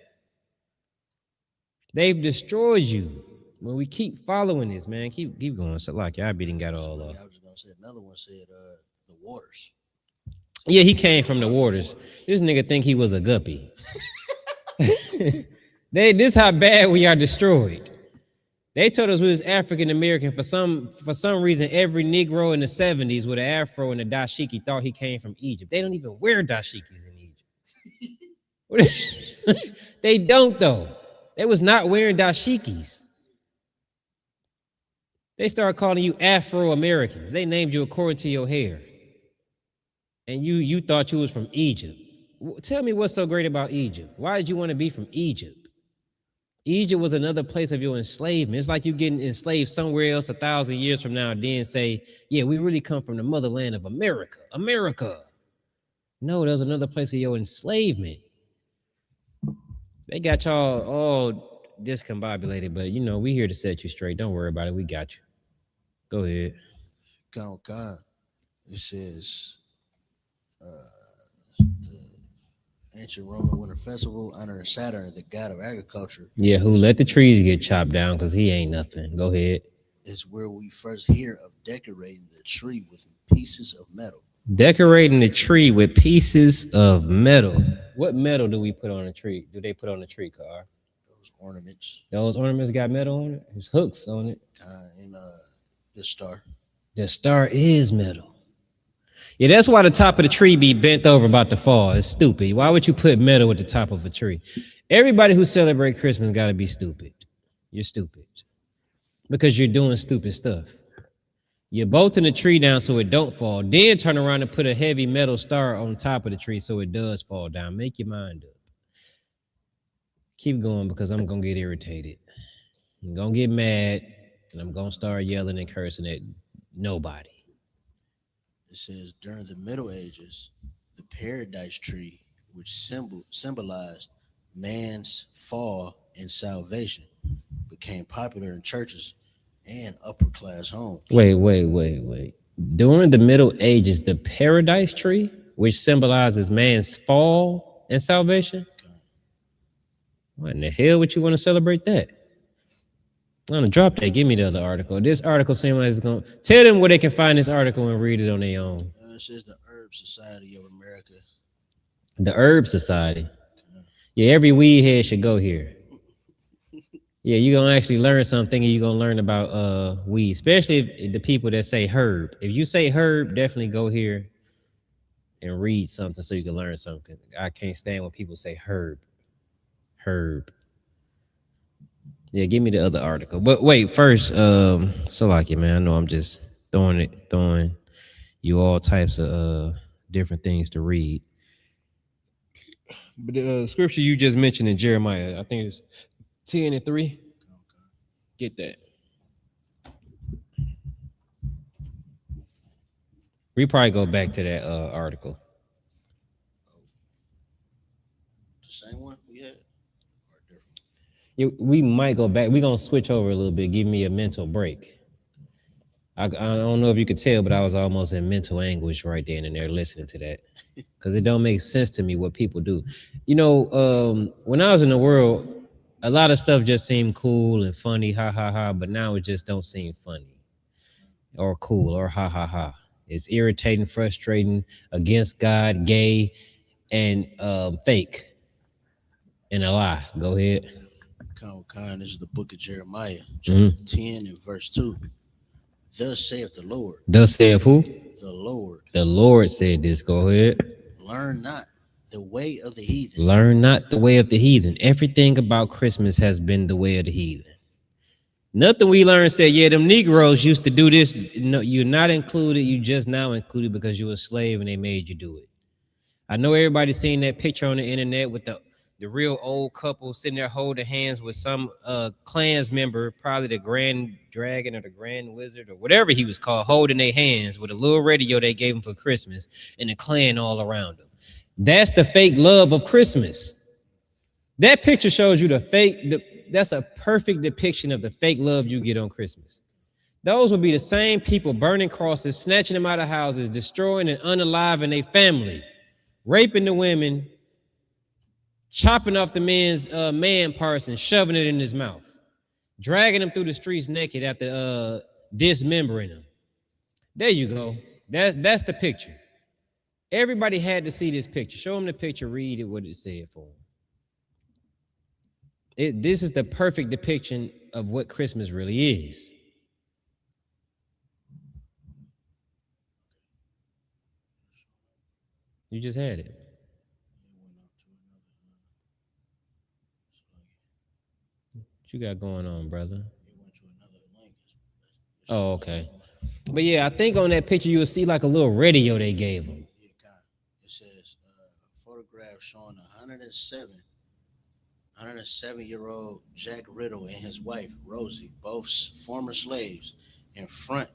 They've destroyed you. When we keep following this, man, keep going. So like I didn't got all I was just gonna say another one said the waters. Yeah, he came from the waters. This nigga think he was a guppy. This how bad we are destroyed. They told us we was African American. For some reason, every Negro in the 70s with an afro and a dashiki thought he came from Egypt. They don't even wear dashikis in Egypt. They don't though. They was not wearing dashikis. They started calling you Afro-Americans. They named you according to your hair. And you thought you was from Egypt. Tell me what's so great about Egypt. Why did you want to be from Egypt? Egypt was another place of your enslavement. It's like you getting enslaved somewhere else 1,000 years from now and then say, yeah, we really come from the motherland of America. America. No, that was another place of your enslavement. They got y'all all discombobulated, but we here to set you straight. Don't worry about it. We got you. Go ahead. God. It says the ancient Roman winter festival honoring Saturn, the god of agriculture. Yeah, who let the trees get chopped down because he ain't nothing. Go ahead. Is where we first hear of decorating the tree with pieces of metal. Decorating the tree with pieces of metal. What metal do we put on a tree? Do they put on a tree, Car? Those ornaments. Those ornaments got metal on it? There's hooks on it. And the star. The star is metal. Yeah, that's why the top of the tree be bent over about to fall. It's stupid. Why would you put metal at the top of a tree? Everybody who celebrate Christmas got to be stupid. You're stupid because you're doing stupid stuff. You're bolting the tree down so it don't fall. Then turn around and put a heavy metal star on top of the tree so it does fall down. Make your mind up. Keep going because I'm going to get irritated. I'm going to get mad and I'm going to start yelling and cursing at nobody. It says, during the Middle Ages, the paradise tree, which symbolized man's fall and salvation, became popular in churches and upper class homes. Wait. During the Middle Ages, the paradise tree, which symbolizes man's fall and salvation? Okay. What in the hell would you want to celebrate that? I'm gonna drop that. Give me the other article. This article seems like it's gonna tell them where they can find this article and read it on their own. It says the Herb Society of America. The Herb Society. Yeah, every weed head should go here. Yeah, you're gonna actually learn something, and you're gonna learn about weed, especially if the people that say herb. If you say herb, definitely go here and read something so you can learn something. I can't stand when people say herb. Herb. Yeah, give me the other article. But wait, first, Salaki, man, I know I'm just throwing you all types of different things to read. But the scripture you just mentioned in Jeremiah, I think it's 10:3. Get that. We probably go back to that article. The same one we had? Or different? Yeah, we might go back. We're going to switch over a little bit. Give me a mental break. I don't know if you could tell, but I was almost in mental anguish right then and there listening to that. Because it don't make sense to me what people do. You know, when I was in the world, a lot of stuff just seemed cool and funny, ha, ha, ha. But now it just don't seem funny or cool or ha, ha, ha. It's irritating, frustrating, against God, gay, and fake. And a lie. Go ahead. This is the book of Jeremiah, chapter 10 and verse 2. Thus saith the Lord. Thus saith who? The Lord. The Lord said this. Go ahead. Learn not the way of the heathen. Learn not the way of the heathen. Everything about Christmas has been the way of the heathen. Nothing we learned said, yeah, them Negroes used to do this. No, you're not included. You just now included because you were a slave and they made you do it. I know everybody's seen that picture on the internet with the real old couple sitting there holding hands with some clans member, probably the Grand Dragon or the Grand Wizard or whatever he was called, holding their hands with a little radio they gave him for Christmas and the clan all around them. That's the fake love of Christmas. That picture shows you that's a perfect depiction of the fake love you get on Christmas. Those would be the same people burning crosses, snatching them out of houses, destroying and unaliving their family, raping the women, chopping off the man's man parts and shoving it in his mouth, dragging him through the streets naked after dismembering him. There you go. That's the picture. Everybody had to see this picture. Show them the picture, read it, what it said for them. This is the perfect depiction of what Christmas really is. You just had it. What you got going on, brother? Oh, okay. But yeah, I think on that picture you will see like a little radio they gave him. Yeah, it says photograph showing 107-year-old Jack Riddle and his wife Rosie, both former slaves, in front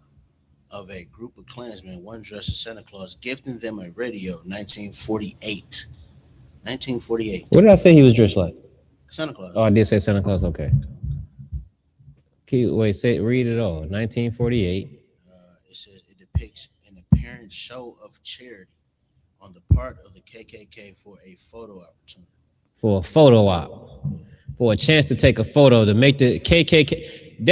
of a group of Klansmen, one dressed as Santa Claus, gifting them a radio. 1948. 1948. What did I say he was dressed like? Santa Claus. Oh, I did say Santa Claus. Okay. Read it all. 1948. It says it depicts an apparent show of charity on the part of the KKK for a photo opportunity. For a photo op. For a chance to take a photo to make the KKK.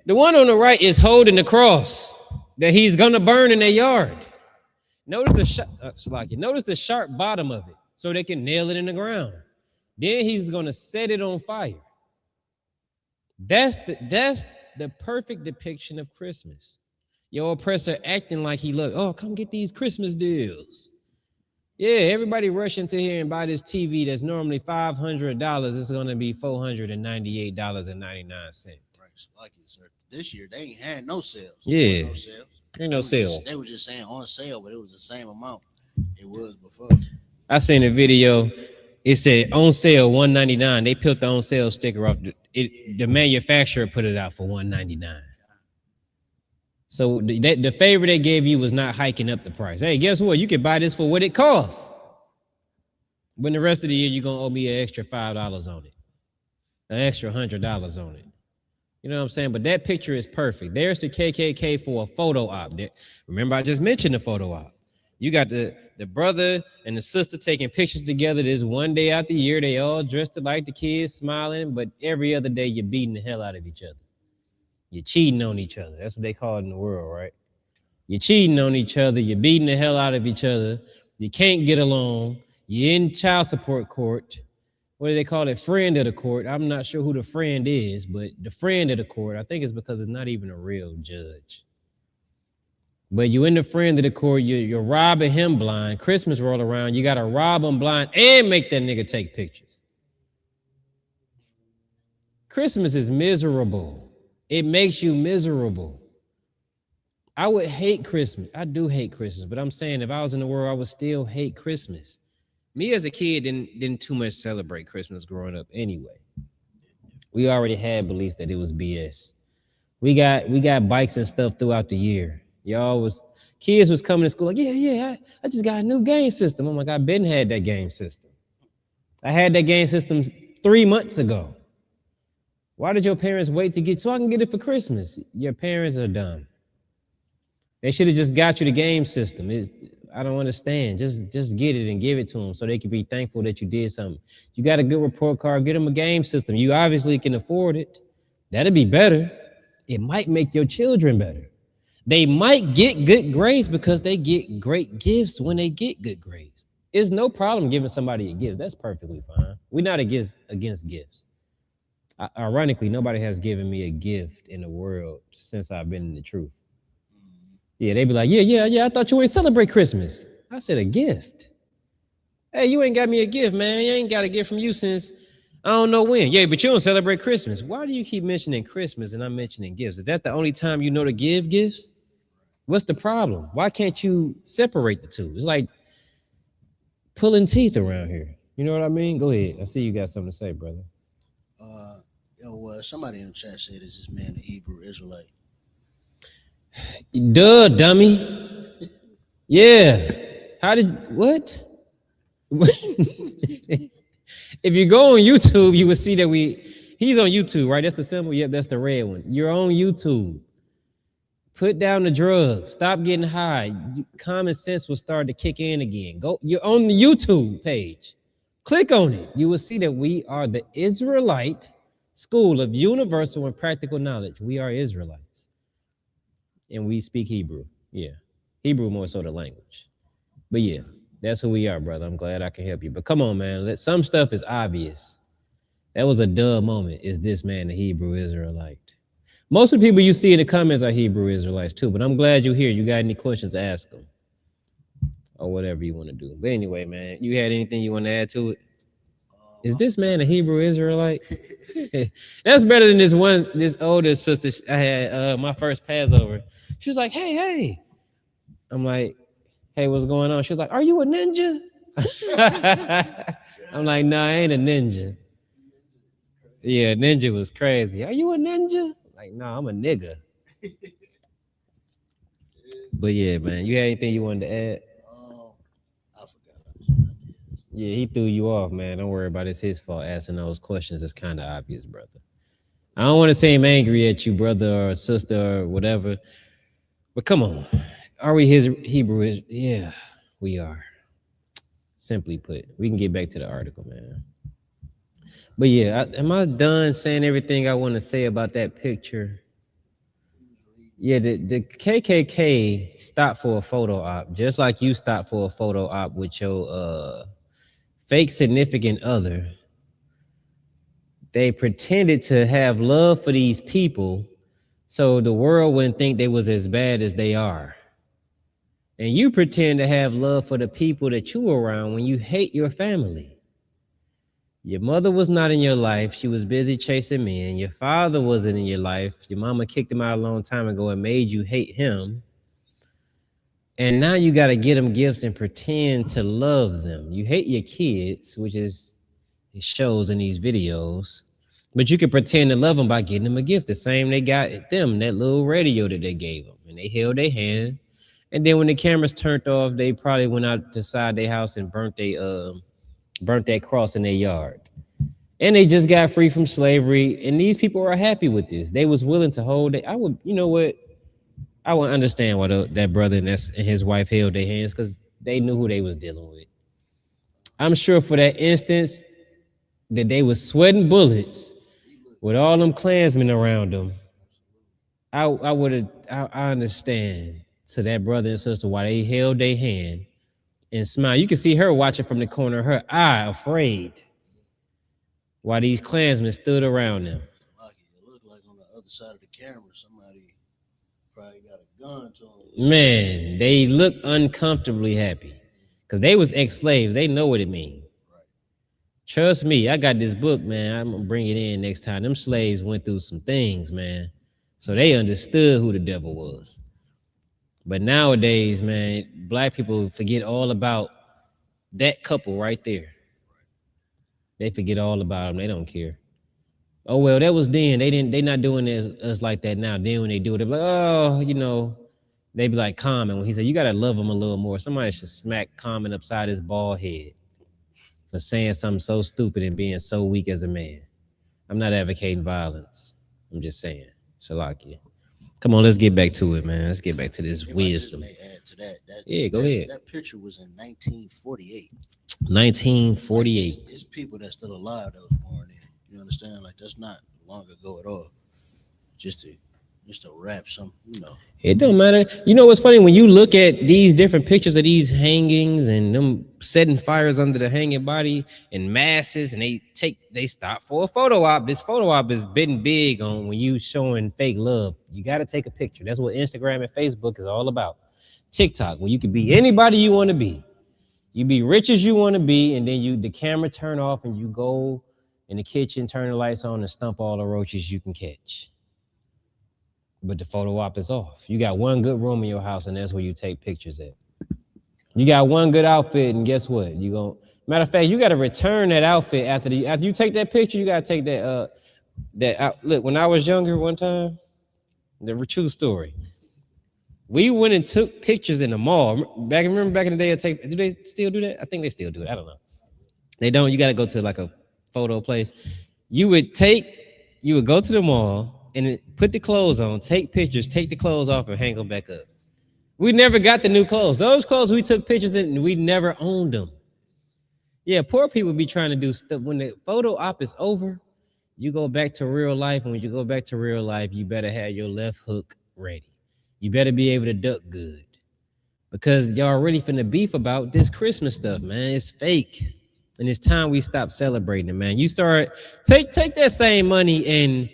The one on the right is holding the cross that he's gonna burn in their yard. Notice the sharp bottom of it so they can nail it in the ground. Then he's gonna set it on fire. That's the perfect depiction of Christmas. Your oppressor acting like he look, oh, come get these Christmas deals. Yeah, everybody rush into here and buy this TV that's normally $500. It's gonna be $498.99. Right, so like you said, this year they ain't had no sales. Yeah, no sales. Ain't no sale. They were just saying on sale, but it was the same amount it was before. I seen a video. It said on sale $199. They peeled the on sale sticker off. The manufacturer put it out for $199. So the favor they gave you was not hiking up the price. Hey, guess what? You can buy this for what it costs. But the rest of the year, you're gonna owe me an extra $5 on it, an extra $100 on it. You know what I'm saying? But that picture is perfect. There's the KKK for a photo op. Remember, I just mentioned the photo op. You got the brother and the sister taking pictures together this one day out the year. They all dressed like the kids, smiling, but every other day you're beating the hell out of each other. You're cheating on each other. That's what they call it in the world, right? You're cheating on each other. You're beating the hell out of each other. You can't get along. You're in child support court. What do they call it? Friend of the court. I'm not sure who the friend is, but the friend of the court, I think it's because it's not even a real judge. But you in the friend of the court, you're robbing him blind. Christmas roll around, you got to rob him blind and make that nigga take pictures. Christmas is miserable. It makes you miserable. I would hate Christmas. I do hate Christmas, but I'm saying if I was in the world, I would still hate Christmas. Me as a kid didn't too much celebrate Christmas growing up anyway. We already had beliefs that it was BS. We got bikes and stuff throughout the year. Kids was coming to school like, I just got a new game system. I'm like, I've been had that game system. I had that game system 3 months ago. Why did your parents wait to get so I can get it for Christmas? Your parents are dumb. They should have just got you the game system. I don't understand. Just get it and give it to them so they can be thankful that you did something. You got a good report card, get them a game system. You obviously can afford it. That'd be better. It might make your children better. They might get good grades because they get great gifts when they get good grades. It's no problem giving somebody a gift. That's perfectly fine. We're not against gifts. Ironically, nobody has given me a gift in the world since I've been in the truth. Yeah, they be like, I thought you ain't celebrate Christmas. I said, a gift? Hey, you ain't got me a gift, man. You ain't got a gift from you since I don't know when. Yeah, but you don't celebrate Christmas. Why do you keep mentioning Christmas and I'm mentioning gifts? Is that the only time you know to give gifts? What's the problem? Why can't you separate the two? It's like pulling teeth around here. You know what I mean? Go ahead. I see you got something to say, brother. Somebody in the chat said, is this man a Hebrew Israelite? Duh, dummy. Yeah. What? If you go on YouTube, you will see that he's on YouTube, right? That's the symbol. Yep, that's the red one. You're on YouTube. Put down the drugs. Stop getting high. Common sense will start to kick in again. You're on the YouTube page. Click on it. You will see that we are the Israelite School of Universal and Practical Knowledge. We are Israelites. And we speak Hebrew. Yeah. Hebrew more so the language. But yeah, that's who we are, brother. I'm glad I can help you. But come on, man. Some stuff is obvious. That was a duh moment. Is this man a Hebrew Israelite? Most of the people you see in the comments are Hebrew Israelites too. But I'm glad you're here. You got any questions, ask them. Or whatever you want to do. But anyway, man, you had anything you want to add to it? Is this man a Hebrew Israelite? That's better than this older sister I had my first Passover. She was like, hey. I'm like, hey, what's going on? She was like, are you a ninja? I'm like, no, I ain't a ninja. Yeah, ninja was crazy. Are you a ninja? Like, no, I'm a nigga. But yeah, man, you had anything you wanted to add? I forgot. Yeah, he threw you off, man. Don't worry about it. It's his fault asking those questions. It's kind of obvious, brother. I don't want to say I'm angry at you, brother or sister or whatever. But come on. Are we his Hebrew? Yeah, we are. Simply put. We can get back to the article, man. But yeah, am I done saying everything I want to say about that picture? Yeah, the KKK stopped for a photo op, just like you stopped for a photo op with your fake significant other. They pretended to have love for these people, So the world wouldn't think they was as bad as they are. And you pretend to have love for the people that you were around when you hate your family. Your mother was not in your life. She was busy chasing men. Your father wasn't in your life. Your mama kicked him out a long time ago and made you hate him. And now you got to get them gifts and pretend to love them. You hate your kids, which is it shows in these videos, but you can pretend to love them by getting them a gift. The same they got them, that little radio that they gave them, and they held their hand. And then when the cameras turned off, they probably went out to side their house and burnt that cross in their yard. And they just got free from slavery. And these people are happy with this. They was willing to hold it. I would, you know what? I would understand why that brother and his wife held their hands, because they knew who they was dealing with. I'm sure for that instance that they was sweating bullets with all them Klansmen around them, I understand to that brother and sister why they held their hand and smiled. You can see her watching from the corner of her eye, afraid, while these Klansmen stood around them. It looked like on the other side of the camera, somebody probably got a gun to them. Man, they look uncomfortably happy because they was ex-slaves. They know what it means. Right. Trust me, I got this book, man. I'm gonna bring it in next time. Them slaves went through some things, man. So they understood who the devil was. But nowadays, man, black people forget all about that couple right there. They forget all about them. They don't care. Oh, well, that was then. They not doing us like that now. Then when they do it, they're like, oh, you know, they be like Common. When he said, you got to love him a little more. Somebody should smack Common upside his bald head for saying something so stupid and being so weak as a man. I'm not advocating violence. I'm just saying. Shalakia. Come on, let's get back to it, man. Let's get back to this wisdom. May add to that. Yeah, go ahead. That picture was in 1948. 1948. It's people that's still alive that was born in. You understand? Like, that's not long ago at all. Just to wrap some, you know. It don't matter. You know what's funny? When you look at these different pictures of these hangings and them setting fires under the hanging body and masses, and they stop for a photo op. This photo op is been big on when you showing fake love. You got to take a picture. That's what Instagram and Facebook is all about. TikTok, where you can be anybody you want to be. You be rich as you want to be, and then the camera turn off and you go in the kitchen, turn the lights on, and stump all the roaches you can catch. But the photo op is off. You got one good room in your house, and that's where you take pictures at. You got one good outfit, and guess what? Matter of fact, you got to return that outfit after you take that picture. You got to take that. Look, when I was younger, one time, the true story. We went and took pictures in the mall. Remember back in the day, do they still do that? I think they still do it. I don't know. They don't. You got to go to like a photo place. You would go to the mall and put the clothes on, take pictures, take the clothes off, and hang them back up. We never got the new clothes. Those clothes we took pictures in, we never owned them. Yeah, poor people be trying to do stuff. When the photo op is over, you go back to real life. And when you go back to real life, you better have your left hook ready. You better be able to duck good. Because y'all really finna beef about this Christmas stuff, man. It's fake. And it's time we stop celebrating it, man. You start, take that same money and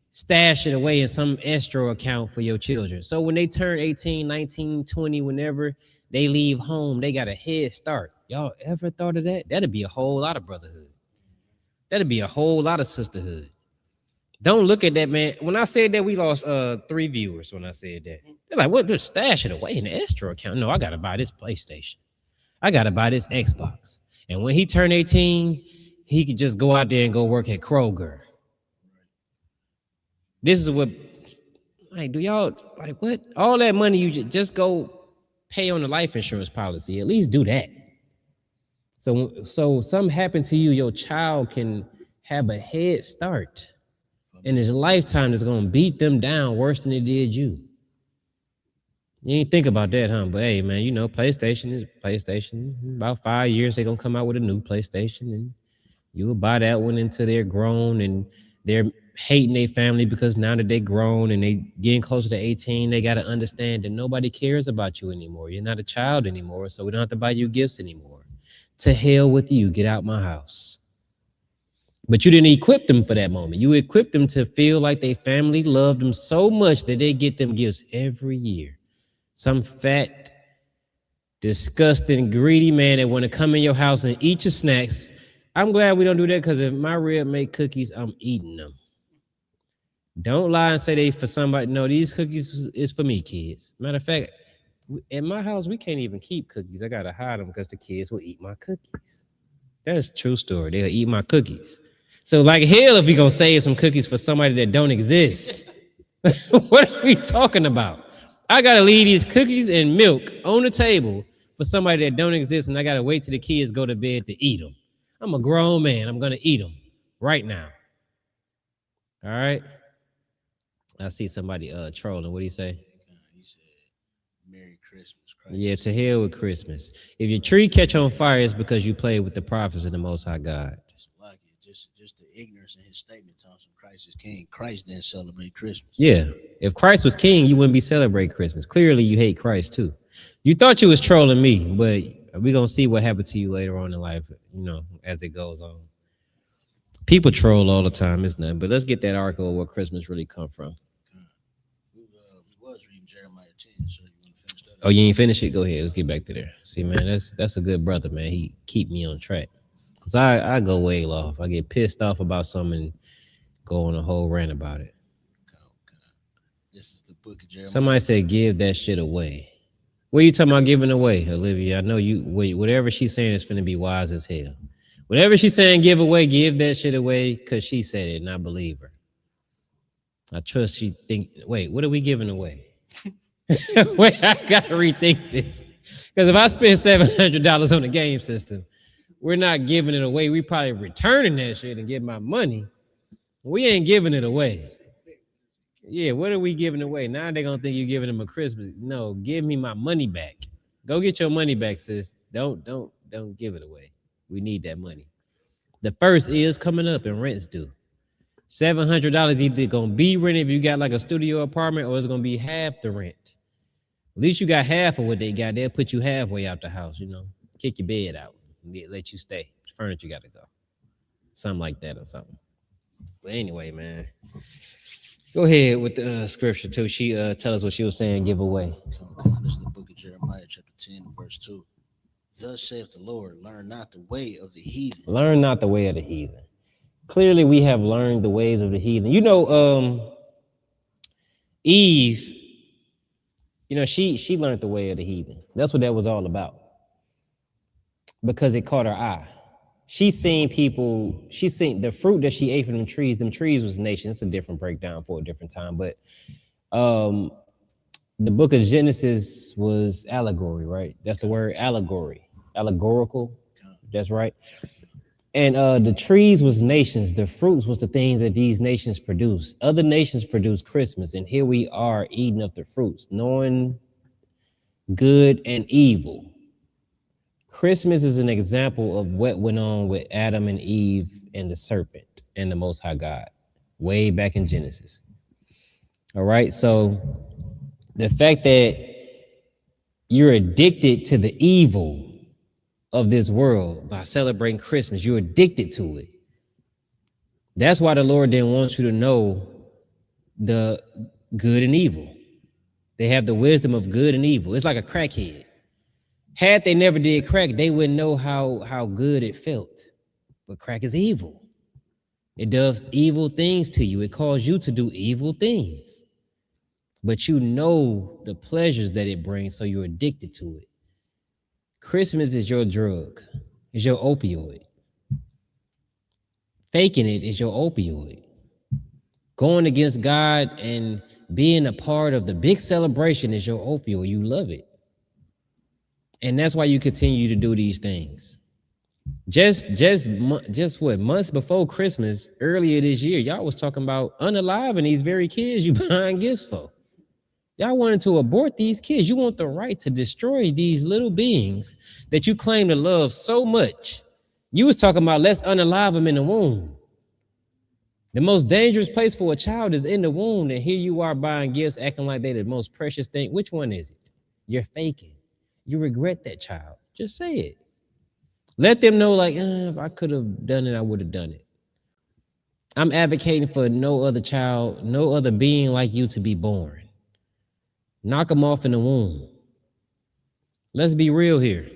stash it away in some escrow account for your children. So when they turn 18, 19, 20, whenever they leave home, they got a head start. Y'all ever thought of that? That'd be a whole lot of brotherhood. That'd be a whole lot of sisterhood. Don't look at that, man. When I said that, we lost 3 viewers when I said that. They're like, what? Just stash it away in the escrow account. No, I got to buy this PlayStation. I got to buy this Xbox. And when he turned 18, he could just go out there and go work at Kroger. This is what, like, do y'all, like, what? All that money you just go pay on the life insurance policy. At least do that. So something happened to you, your child can have a head start. In his lifetime that's going to beat them down worse than it did you. You ain't think about that, huh? But hey, man, you know, PlayStation is PlayStation. About 5 years, they're going to come out with a new PlayStation, and you will buy that one until they're grown and they're hating their family because now that they're grown and they getting closer to 18, they got to understand that nobody cares about you anymore. You're not a child anymore, so we don't have to buy you gifts anymore. To hell with you. Get out my house. But you didn't equip them for that moment. You equipped them to feel like their family loved them so much that they get them gifts every year. Some fat, disgusting, greedy man that want to come in your house and eat your snacks. I'm glad we don't do that, because if my rib make cookies, I'm eating them. Don't lie and say they for somebody. No, these cookies is for me, kids. Matter of fact, in my house, we can't even keep cookies. I got to hide them because the kids will eat my cookies. That's a true story. They'll eat my cookies. So like hell if we going to save some cookies for somebody that don't exist. What are we talking about? I got to leave these cookies and milk on the table for somebody that don't exist, and I got to wait till the kids go to bed to eat them. I'm a grown man. I'm going to eat them right now. All right? I see somebody trolling. What do you say? He said, Merry Christmas. Christ Yeah, to hell with Christmas. If your tree catch on fire, it's because you played with the prophets of the Most High God. Just like it. Just the ignorance in his statement, Thompson. Christ is king. Christ didn't celebrate Christmas. Yeah. If Christ was king, you wouldn't be celebrating Christmas. Clearly, you hate Christ too. You thought you was trolling me, but we're going to see what happened to you later on in life, as it goes on. People troll all the time. It's nothing. But let's get that article of where Christmas really come from. We was reading Jeremiah 10, so you want to finish that? Oh, you ain't finished it? Go ahead. Let's get back to there. See, man, that's a good brother, man. He keep me on track. Because I go way off. I get pissed off about something and go on a whole rant about it. This is the book of Jeremiah. Somebody said, give that shit away. What are you talking about giving away, Olivia? I know whatever she's saying is finna be wise as hell. Whatever she's saying, give away, give that shit away, because she said it and I believe her. I trust she think, wait, what are we giving away? Wait, I got to rethink this. Because if I spend $700 on the game system, we're not giving it away. We probably returning that shit and get my money. We ain't giving it away. Yeah, what are we giving away? Now they're going to think you're giving them a Christmas. No, give me my money back. Go get your money back, sis. Don't give it away. We need that money. The first is coming up and rent's due. $700 either going to be rented if you got like a studio apartment, or it's going to be half the rent. At least you got half of what they got. They'll put you halfway out the house, kick your bed out, let you stay. Furniture got to go. Something like that or something. But anyway, man, go ahead with the scripture too. She tell us what she was saying, give away. Come. This is the book of Jeremiah, chapter 10, verse 2. Thus saith the Lord, learn not the way of the heathen. Learn not the way of the heathen. Clearly, we have learned the ways of the heathen. Eve, she learned the way of the heathen. That's what that was all about. Because it caught her eye. She seen the fruit that she ate from them trees. Them trees was nation. It's a different breakdown for a different time. But the book of Genesis was allegory, right? That's the word, allegory. Allegorical. That's right. And the trees was nations. The fruits was the things that these nations produce. Other nations produce Christmas. And here we are eating up the fruits, knowing good and evil. Christmas is an example of what went on with Adam and Eve and the serpent and the Most High God way back in Genesis. All right. So the fact that you're addicted to the evil of this world by celebrating Christmas, you're addicted to it. That's why the Lord didn't want you to know the good and evil. They have the wisdom of good and evil. It's like a crackhead. Had they never did crack, they wouldn't know how good it felt. But crack is evil. It does evil things to you. It calls you to do evil things. But you know the pleasures that it brings, so you're addicted to it. Christmas is your drug. It's your opioid. Faking it is your opioid. Going against God and being a part of the big celebration is your opioid. You love it. And that's why you continue to do these things. Just what, months before Christmas, earlier this year, y'all was talking about unaliving these very kids you buying gifts for. Y'all wanted to abort these kids. You want the right to destroy these little beings that you claim to love so much. You was talking about let's unalive them in the womb. The most dangerous place for a child is in the womb, and here you are buying gifts, acting like they're the most precious thing. Which one is it? You're faking. You regret that child. Just say it. Let them know, like, if I could have done it, I would have done it. I'm advocating for no other child, no other being like you to be born. Knock them off in the womb. Let's be real here.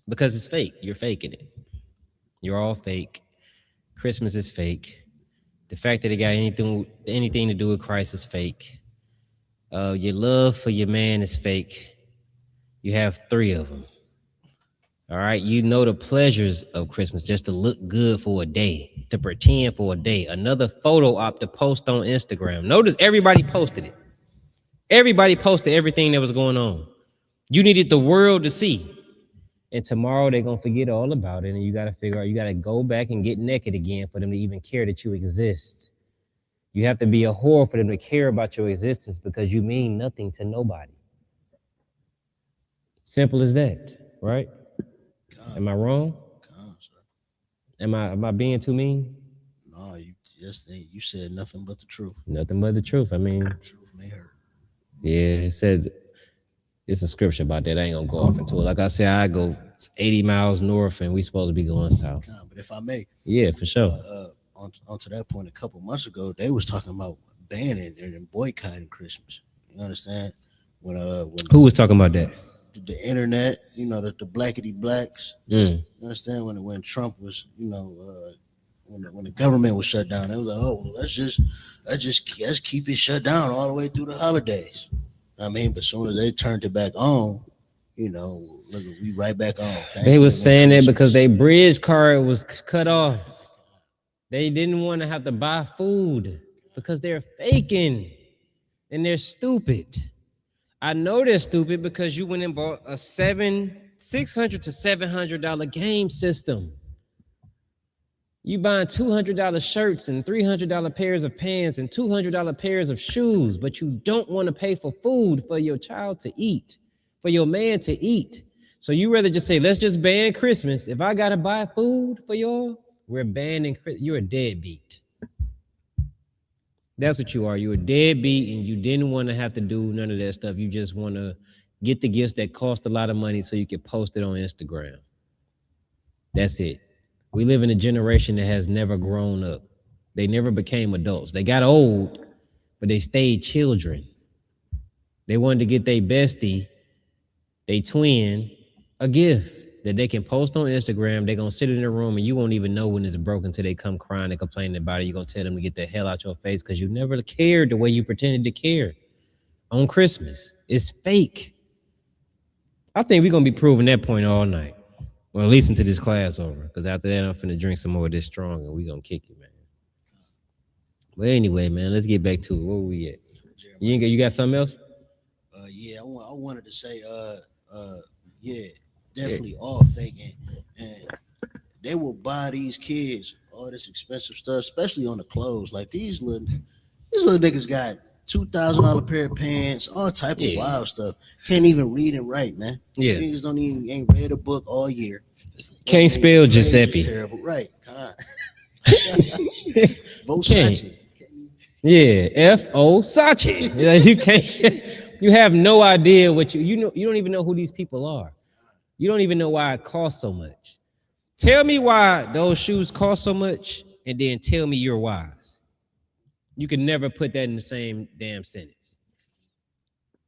Because it's fake. You're faking it. You're all fake. Christmas is fake. The fact that it got anything to do with Christ is fake. Your love for your man is fake. You have 3 of them. All right. You know the pleasures of Christmas just to look good for a day, to pretend for a day. Another photo op to post on Instagram. Notice everybody posted it. Everybody posted everything that was going on. You needed the world to see. And tomorrow they're going to forget all about it. And you got to figure out, you got to go back and get naked again for them to even care that you exist. You have to be a whore for them to care about your existence because you mean nothing to nobody. Simple as that, right? Am I wrong? Am I being too mean? No, you said nothing but the truth. Nothing but the truth. I mean, Truth may hurt. Yeah, it said it's a scripture about that. I ain't gonna go off into it. Like I said, I go 80 miles north and we supposed to be going south. But if I may, yeah, for sure. Onto that point, a couple months ago, they was talking about banning and boycotting Christmas. You understand? When who was talking about that? The internet, the blackety blacks. You understand when Trump was, when the government was shut down, they was like, oh, well, let's keep it shut down all the way through the holidays. I mean, but as soon as they turned it back on, look, we right back on. They was saying that because their bridge card was cut off. They didn't want to have to buy food because they're faking and they're stupid. I know they're stupid because you went and bought a $600 to $700 game system. You buying $200 shirts and $300 pairs of pants and $200 pairs of shoes, but you don't want to pay for food for your child to eat, for your man to eat. So you rather just say, let's just ban Christmas. If I got to buy food for y'all, we're banning Christmas. You're a deadbeat. That's what you are. You're a deadbeat and you didn't want to have to do none of that stuff. You just want to get the gifts that cost a lot of money so you can post it on Instagram. That's it. We live in a generation that has never grown up. They never became adults. They got old, but they stayed children. They wanted to get their bestie, they twin, a gift that they can post on Instagram. They're going to sit in the room and you won't even know when it's broken until they come crying and complaining about it. You're going to tell them to get the hell out your face because you never cared the way you pretended to care on Christmas. It's fake. I think we're going to be proving that point all night. Well, at least until this class over. Because after that, I'm finna drink some more of this strong and we're going to kick you, man. But anyway, man, let's get back to it. Where we at? You got something else? Yeah, I wanted to say, definitely all faking. And they will buy these kids all this expensive stuff, especially on the clothes. Like these little niggas got $2,000 pair of pants, all type of wild stuff. Can't even read and write, man. Yeah, niggas ain't read a book all year. Can't spell Giuseppe. Terrible, right? Versace. Yeah, F.O. Sachi. You can't. You have no idea what you know. You don't even know who these people are. You don't even know why it costs so much. Tell me why those shoes cost so much, and then tell me you're wise. You can never put that in the same damn sentence.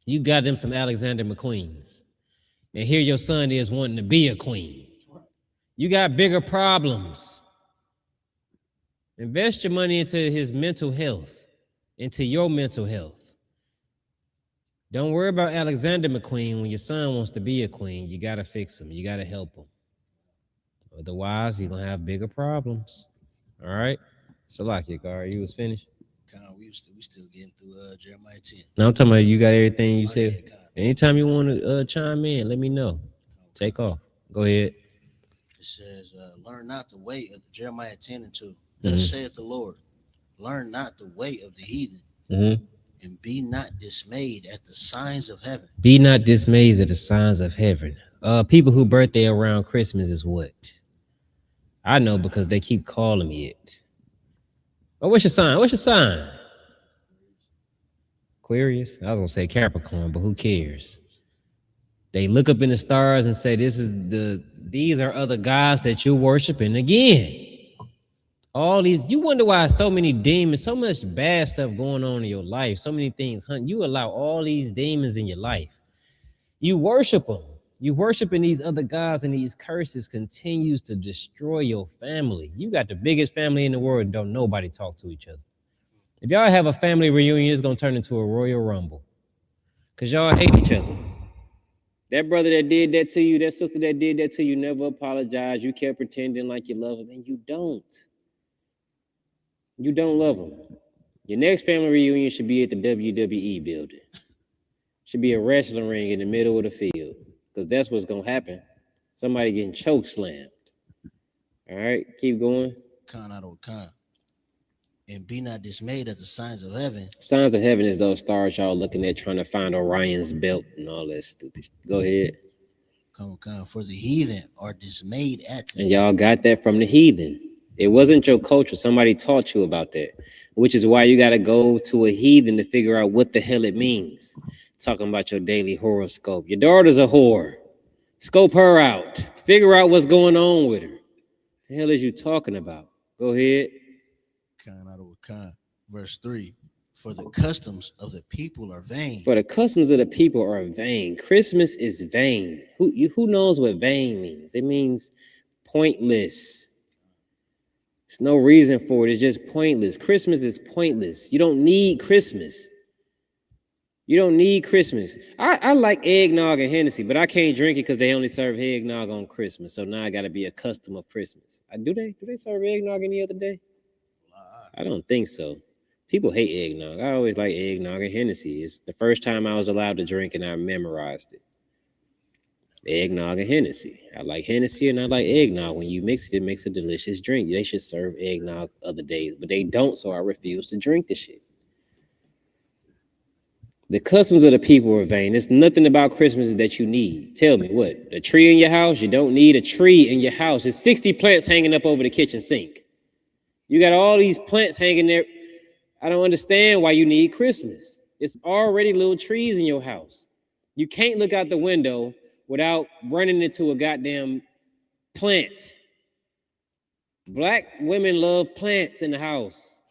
You got them some Alexander McQueens, and here your son is wanting to be a queen. You got bigger problems. Invest your money into his mental health, into your mental health. Don't worry about Alexander McQueen. When your son wants to be a queen, you got to fix him. You got to help him. Otherwise, you're going to have bigger problems. All right? Salakia, Gar, you was finished? We still getting through Jeremiah 10. No, I'm talking about you got everything you said. Yeah, anytime you want to chime in, let me know. Take off. Go ahead. It says, learn not the way of Jeremiah 10 and 2. Thus saith the Lord, learn not the way of the heathen, and be not dismayed at the signs of heaven. Be not dismayed at the signs of heaven. People who birthday around Christmas is what? I know because they keep calling me it. Oh, what's your sign? What's your sign? Aquarius? I was gonna say Capricorn, but who cares? They look up in the stars and say, these are other gods that you're worshiping again. All these, you wonder why so many demons, so much bad stuff going on in your life, so many things, you allow all these demons in your life. You worship them. You worshiping these other gods, and these curses continues to destroy your family. You got the biggest family in the world, and don't nobody talk to each other. If y'all have a family reunion, it's gonna turn into a Royal Rumble. Cause y'all hate each other. That brother that did that to you, that sister that did that to you, never apologized. You kept pretending like you love him, and you don't. You don't love him. Your next family reunion should be at the WWE building. Should be a wrestling ring in the middle of the field, because that's what's gonna happen. Somebody getting choke slammed. All right, keep going. Con out of con. And be not dismayed at the signs of heaven. Signs of heaven is those stars y'all looking at trying to find Orion's belt and all that stupid. Go ahead. Con, for the heathen are dismayed at them. And y'all got that from the heathen. It wasn't your culture. Somebody taught you about that, which is why you got to go to a heathen to figure out what the hell it means. Talking about your daily horoscope. Your daughter's a whore. Scope her out. Figure out what's going on with her. The hell is you talking about? Go ahead. Con out of con. Verse 3. For the customs of the people are vain. For the customs of the people are vain. Christmas is vain. Who knows what vain means? It means pointless. There's no reason for it. It's just pointless. Christmas is pointless. You don't need Christmas. You don't need Christmas. I like eggnog and Hennessy, but I can't drink it because they only serve eggnog on Christmas. So now I got to be a custom of Christmas. Do they serve eggnog any other day? I don't think so. People hate eggnog. I always like eggnog and Hennessy. It's the first time I was allowed to drink, and I memorized it. Eggnog and Hennessy. I like Hennessy and I like eggnog. When you mix it, it makes a delicious drink. They should serve eggnog other days, but they don't, so I refuse to drink the shit. The customs of the people are vain. There's nothing about Christmas that you need. Tell me what? A tree in your house? You don't need a tree in your house. There's 60 plants hanging up over the kitchen sink. You got all these plants hanging there. I don't understand why you need Christmas. It's already little trees in your house. You can't look out the window without running into a goddamn plant. Black women love plants in the house.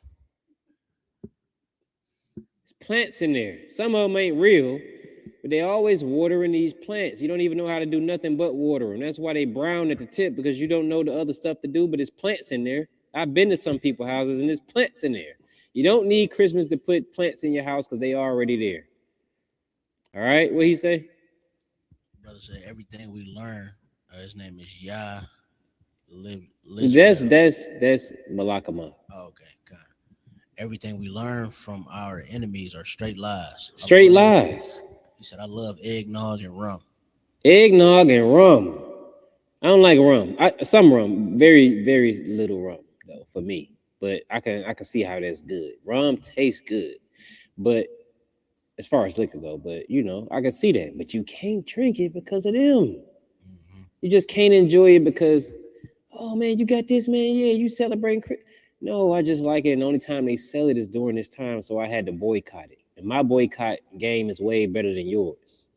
Plants in there. Some of them ain't real, but they always watering these plants. You don't even know how to do nothing but water them. That's why they brown at the tip, because you don't know the other stuff to do, but there's plants in there. I've been to some people's houses and there's plants in there. You don't need Christmas to put plants in your house because they already there. All right, what he say? Brother said everything we learn. His name is Yah. That's Malakama. Oh, okay. Everything we learn from our enemies are straight lies. Straight lies. He said, I love eggnog and rum. Eggnog and rum. I don't like rum. Some rum, very, very little rum, though, for me. But I can see how that's good. Rum tastes good. But as far as liquor go, but I can see that. But you can't drink it because of them. Mm-hmm. You just can't enjoy it because, oh man, you got this, man. Yeah, you celebrating Christmas. No, I just like it. And the only time they sell it is during this time. So I had to boycott it. And my boycott game is way better than yours.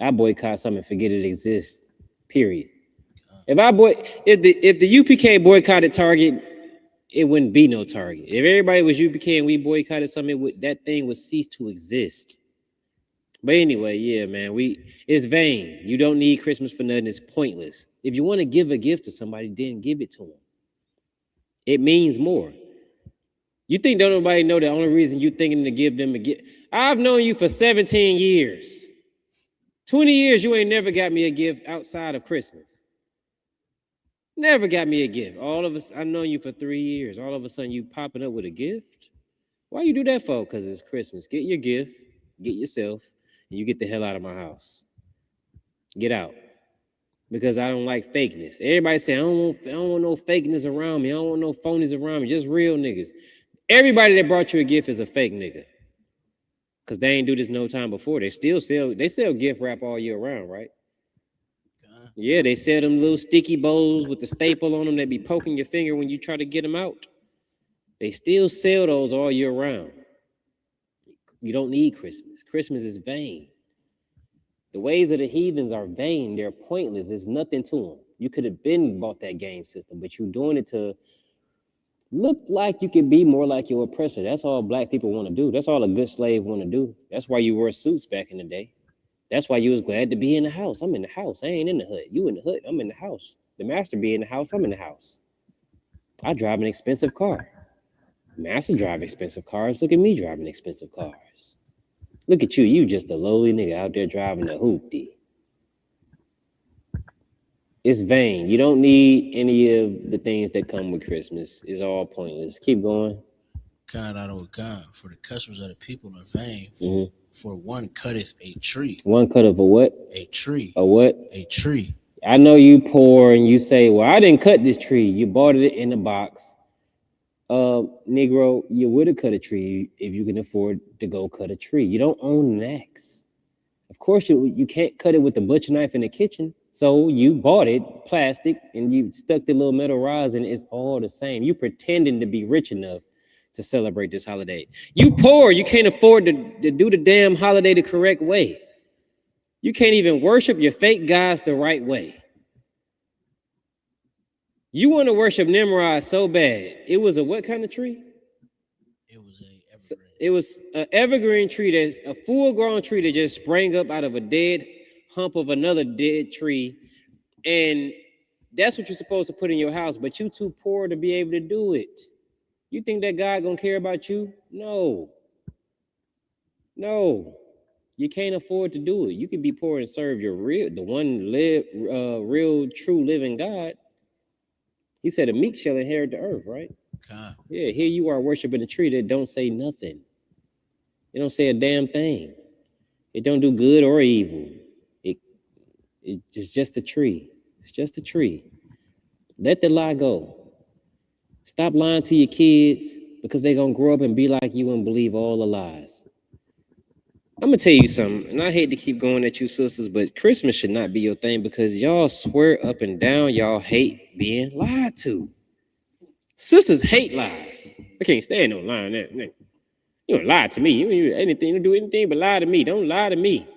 I boycott something and forget it exists. Period. If the UPK boycotted Target, it wouldn't be no Target. If everybody was UPK and we boycotted something, that thing would cease to exist. But anyway, yeah, man, it's vain. You don't need Christmas for nothing. It's pointless. If you want to give a gift to somebody, then give it to them. It means more. You think don't nobody know the only reason you thinking to give them a gift? I've known you for 17 years. 20 years, you ain't never got me a gift outside of Christmas. Never got me a gift. All of us, I've known you for 3 years. All of a sudden, you popping up with a gift? Why you do that for? Because it's Christmas. Get your gift, get yourself, and you get the hell out of my house. Get out. Because I don't like fakeness. Everybody say, I don't want no fakeness around me. I don't want no phonies around me. Just real niggas. Everybody that brought you a gift is a fake nigga. Because they ain't do this no time before. They sell gift wrap all year round, right? Yeah, they sell them little sticky bowls with the staple on them that be poking your finger when you try to get them out. They still sell those all year round. You don't need Christmas. Christmas is vain. The ways of the heathens are vain. They're pointless. There's nothing to them. You could have been bought that game system, but you're doing it to Look like you can be more like your oppressor. That's all black people want to do. That's all a good slave want to do. That's why you wore suits back in the day. That's why you was glad to be in the house. I'm in the house. I ain't in the hood. You in the hood. I'm in the house. The master be in the house. I'm in the house. I drive an expensive car. Master drive expensive cars. Look at me driving expensive cars. Look at you. You just a lowly nigga out there driving a hoopty. It's vain. You don't need any of the things that come with Christmas. It's all pointless. Keep going. God out of God, for the customs of the people are vain. For one cutteth a tree. One cut of a what? A tree. A what? A tree. I know you poor and you say, well, I didn't cut this tree. You bought it in a box. Negro, you would have cut a tree if you can afford to go cut a tree. You don't own an axe. Of course, you can't cut it with a butcher knife in the kitchen. So you bought it, plastic, and you stuck the little metal rods in it. It's all the same. You pretending to be rich enough to celebrate this holiday. You poor, you can't afford to do the damn holiday the correct way. You can't even worship your fake gods the right way. You want to worship Nimrod so bad. It was a what kind of tree? It was a evergreen. It was an evergreen tree that's a full-grown tree that just sprang up out of a dead hump of another dead tree. And that's what you're supposed to put in your house, but you too poor to be able to do it. You think that God gonna care about you? No. You can't afford to do it. You can be poor and serve your real true living God. He said, "A meek shall inherit the earth," right? God. Yeah, here you are worshiping a tree that don't say nothing. It don't say a damn thing. It don't do good or evil. It's just a tree. It's just a tree. Let the lie go. Stop lying to your kids because they're going to grow up and be like you and believe all the lies. I'm going to tell you something, and I hate to keep going at you sisters, but Christmas should not be your thing because y'all swear up and down y'all hate being lied to. Sisters hate lies. I can't stand no lying. You don't lie to me. You don't do anything but lie to me. Don't lie to me.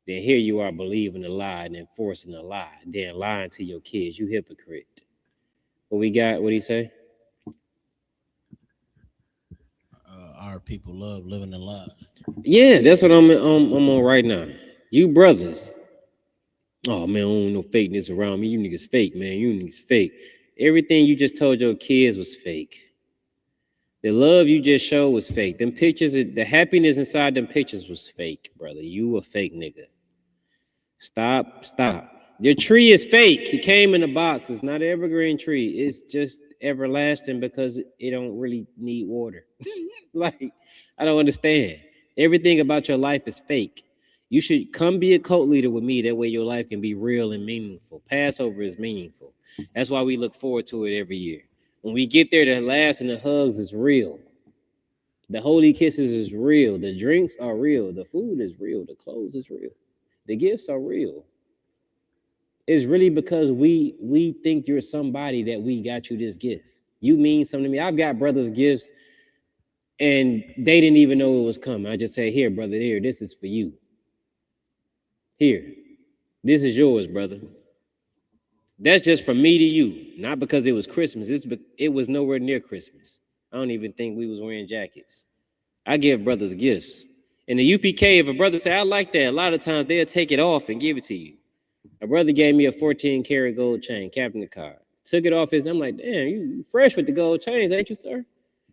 Then here you are believing a lie and enforcing a lie, then lying to your kids. You hypocrite. What we got? What do you say? Our people love living in lies. Yeah, that's what I'm on right now. You brothers. Oh man, I don't know fakeness around me. You niggas fake, man. You niggas fake. Everything you just told your kids was fake. The love you just showed was fake. Them pictures, the happiness inside them pictures was fake, brother. You a fake nigga. Stop. Your tree is fake. It came in a box. It's not an evergreen tree. It's just everlasting because it don't really need water. Like, I don't understand. Everything about your life is fake. You should come be a cult leader with me. That way your life can be real and meaningful. Passover is meaningful. That's why we look forward to it every year. When we get there, the laughs and the hugs is real. The holy kisses is real. The drinks are real. The food is real. The clothes is real. The gifts are real. It's really because we think you're somebody that we got you this gift. You mean something to me. I've got brothers' gifts and they didn't even know it was coming. I just say, here, brother, here, this is for you. Here, this is yours, brother. That's just from me to you, not because it was Christmas. It was nowhere near Christmas. I don't even think we was wearing jackets. I give brothers gifts. In the UPK, if a brother say, I like that, a lot of times they'll take it off and give it to you. A brother gave me a 14-karat gold chain, Captain the Card. Took it off I'm like, damn, you fresh with the gold chains, ain't you, sir?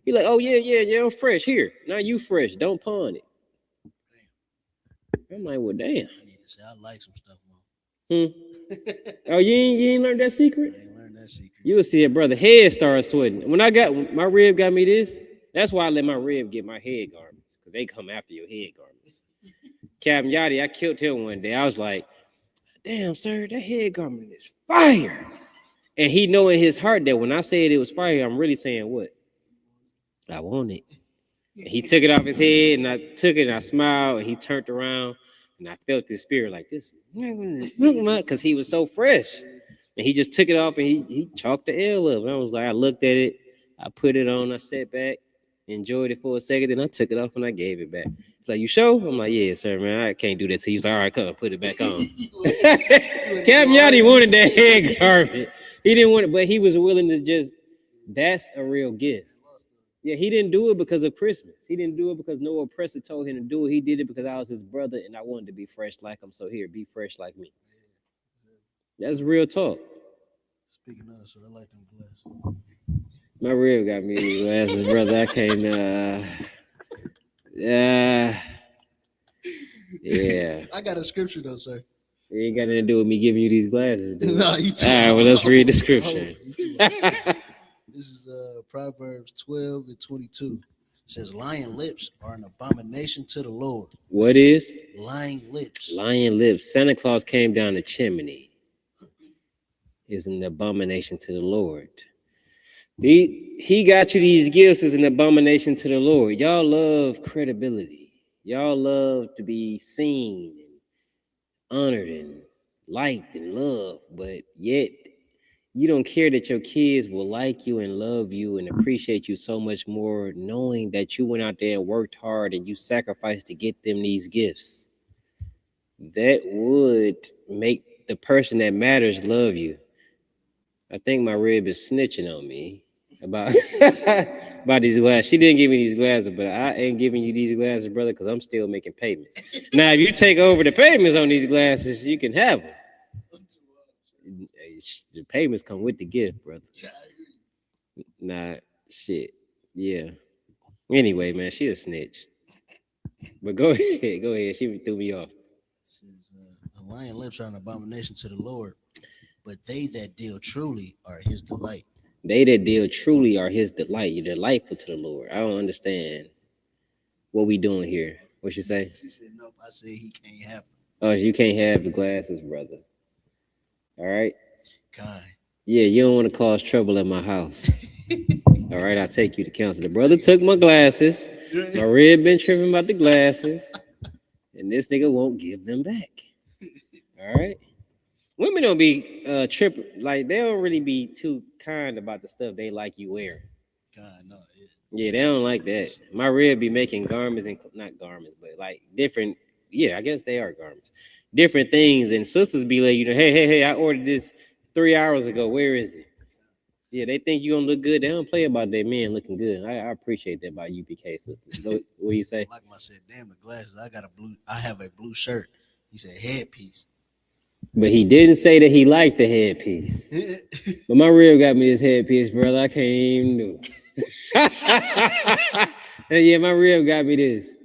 He like, oh, yeah, I'm fresh. Here, now you fresh. Don't pawn it. I'm like, well, damn. I need to say, I like some stuff, man. Oh, you ain't learned that secret? I ain't learned that secret. You will see a brother head start sweating. When my rib got me this, that's why I let my rib get my head garments, because they come after your head garments. Captain Yachty, I killed him one day. I was like, damn, sir, that head garment is fire. And he know in his heart that when I said it was fire, I'm really saying what? I want it. And he took it off his head, and I took it, and I smiled, and he turned around, and I felt his spirit like this, because he was so fresh. And he just took it off, and he chalked the L up. And I was like, I looked at it, I put it on, I sat back, enjoyed it for a second, then I took it off, and I gave it back. He's like, you sure? I'm like, yeah, sir, man, I can't do that to you. He's like, all right, come on, put it back on. Captain Yachty wanted that head garment. He didn't want it, but he was willing to just That's a real gift. Yeah, he didn't do it because of Christmas. He didn't do it because no oppressor told him to do it. He did it because I was his brother and I wanted to be fresh like him. So here, be fresh like me. That's real talk. Speaking of, so I like them glasses. My rib got me these glasses, brother. I can't. Yeah. I got a scripture though, sir. It ain't got nothing to do with me giving you these glasses, dude. No, you too. All right, well, let's read the scripture. This is Proverbs 12 and 22. It says, lying lips are an abomination to the Lord. What is? Lying lips. Lying lips. Santa Claus came down the chimney. Is an abomination to the Lord. He got you these gifts is an abomination to the Lord. Y'all love credibility. Y'all love to be seen and honored and liked and loved, but yet you don't care that your kids will like you and love you and appreciate you so much more, knowing that you went out there and worked hard and you sacrificed to get them these gifts. That would make the person that matters love you. I think my rib is snitching on me about about these glasses. She didn't give me these glasses, but I ain't giving you these glasses, brother, because I'm still making payments. Now, if you take over the payments on these glasses, you can have them. The payments come with the gift, brother. Nah, shit. Yeah. Anyway, man, she a snitch. But go ahead, go ahead. She threw me off. Says, the lying lips are an abomination to the Lord, but they that deal truly are his delight. They that deal truly are his delight. You're delightful to the Lord. I don't understand what we doing here. What she say? She said, nope, I said he can't have them. Oh, you can't have the glasses, brother. All right? Kind. Yeah, you don't want to cause trouble at my house. All right, I'll take you to counsel. The brother took my glasses. My rib been tripping about the glasses. And this nigga won't give them back. All right? Women don't be tripping. Like, they don't really be too kind about the stuff they like you wearing. Kind, no, Yeah, they don't like that. My rib be making garments and not garments, but like different. Yeah, I guess they are garments. Different things, and sisters be like, you know, hey, I ordered this 3 hours ago. Where is it? Yeah, they think you gonna look good. They don't play about their men looking good. I appreciate that about UPK sisters. What you say? Like I said, damn the glasses. I have a blue shirt. He said headpiece. But he didn't say that he liked the headpiece. But my rib got me this headpiece, brother. I can't even do it. Yeah, my rib got me this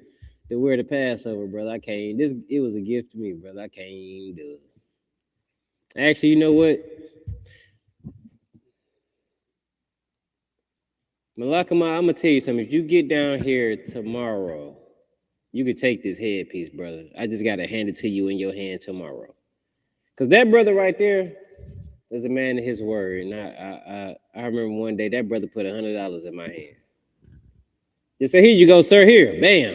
to wear the Passover, brother. I can't. It was a gift to me, brother. I can't even do it. Actually, you know what? Malakama, I'm gonna tell you something. If you get down here tomorrow, you can take this headpiece, brother. I just gotta hand it to you in your hand tomorrow. Cause that brother right there is a man of his word. And I remember one day that brother put $100 in my hand. Just say, here you go, sir. Here, bam.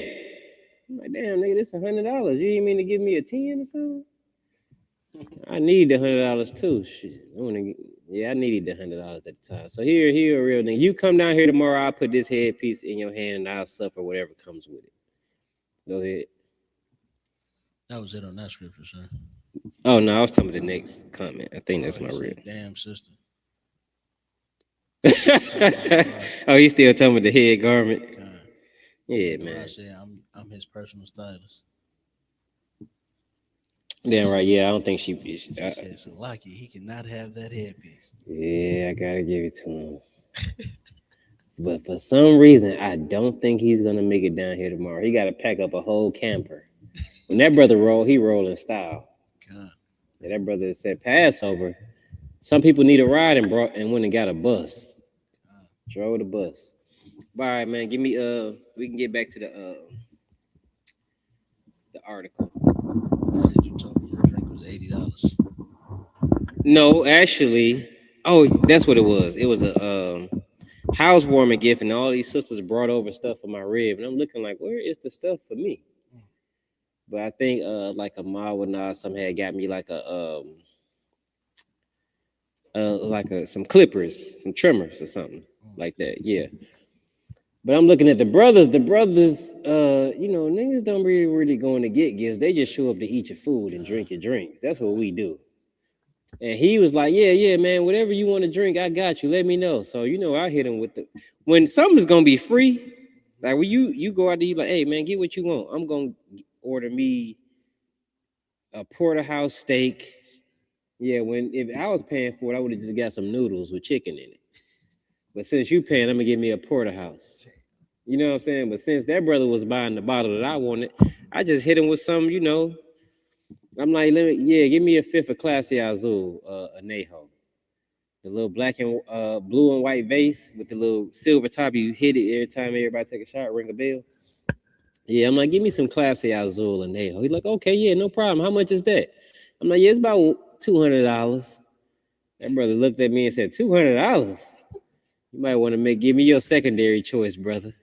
I'm like, damn, nigga, this $100. You didn't mean to give me a 10 or something? I need the $100 too. Shit. I needed the $100 at the time. So here, a real nigga. You come down here tomorrow, I'll put this headpiece in your hand and I'll suffer whatever comes with it. Go ahead. That was it on that scripture, sir. Oh no, I was talking about the next comment. I think that's my rib. Damn sister. Oh, he's still talking about the head garment. Yeah, man. I said I'm his personal stylist. Damn right. Yeah, I don't think she said, so Lucky, he cannot have that headpiece. Yeah, I gotta give it to him. But for some reason, I don't think he's gonna make it down here tomorrow. He gotta pack up a whole camper. When that brother roll, he roll in style. God. And that brother said Passover. Some people need a ride and went and got a bus. Drove the bus. All right, man. Give me we can get back to the article. You said you told me your drink was $80. No, actually, that's what it was. It was a housewarming gift, and all these sisters brought over stuff for my rib, and I'm looking like, where is the stuff for me? But I think like a Mawina, some had got me like some clippers, some trimmers or something like that. Yeah. But I'm looking at the brothers. The brothers, niggas don't really going to get gifts. They just show up to eat your food and drink your drinks. That's what we do. And he was like, yeah, man, whatever you want to drink, I got you. Let me know. So, I hit him with when something's going to be free, like when you go out there, you like, hey, man, get what you want. I'm going to order me a porterhouse steak. Yeah, if I was paying for it, I would have just got some noodles with chicken in it. But since you paying, I'm going to give me a porterhouse. You know what I'm saying? But since that brother was buying the bottle that I wanted, I just hit him with some, I'm like, give me a fifth of Classy Azul, Anejo. The little black and blue and white vase with the little silver top. You hit it every time everybody take a shot, ring a bell. Yeah, I'm like, give me some Classy Azul Anejo. He's like, okay, yeah, no problem. How much is that? I'm like, yeah, it's about $200. That brother looked at me and said, $200? You might want to give me your secondary choice, brother.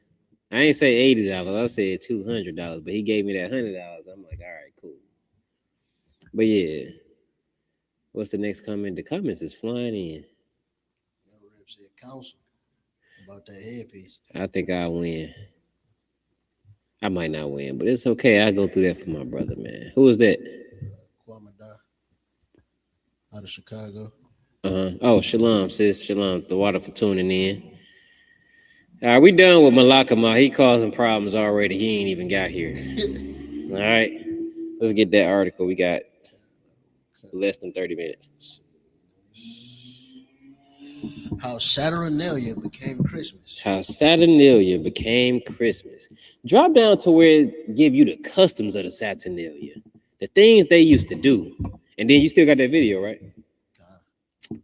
I ain't say $80. I said $200, but he gave me that $100. I'm like, all right, cool. But yeah, what's the next comment? The comments is flying in. Said counsel about that headpiece. I think I'll win. I might not win, but it's okay. I go through that for my brother, man. Who is that? Kwamada, out of Chicago. Oh, Shalom, sis. Shalom. The water for tuning in. All right, we done with Malakama. He causing problems already. He ain't even got here. All right, let's get that article. We got less than 30 minutes. How Saturnalia became Christmas. How Saturnalia became Christmas. Drop down to where it give you the customs of the Saturnalia, the things they used to do, and then you still got that video, right?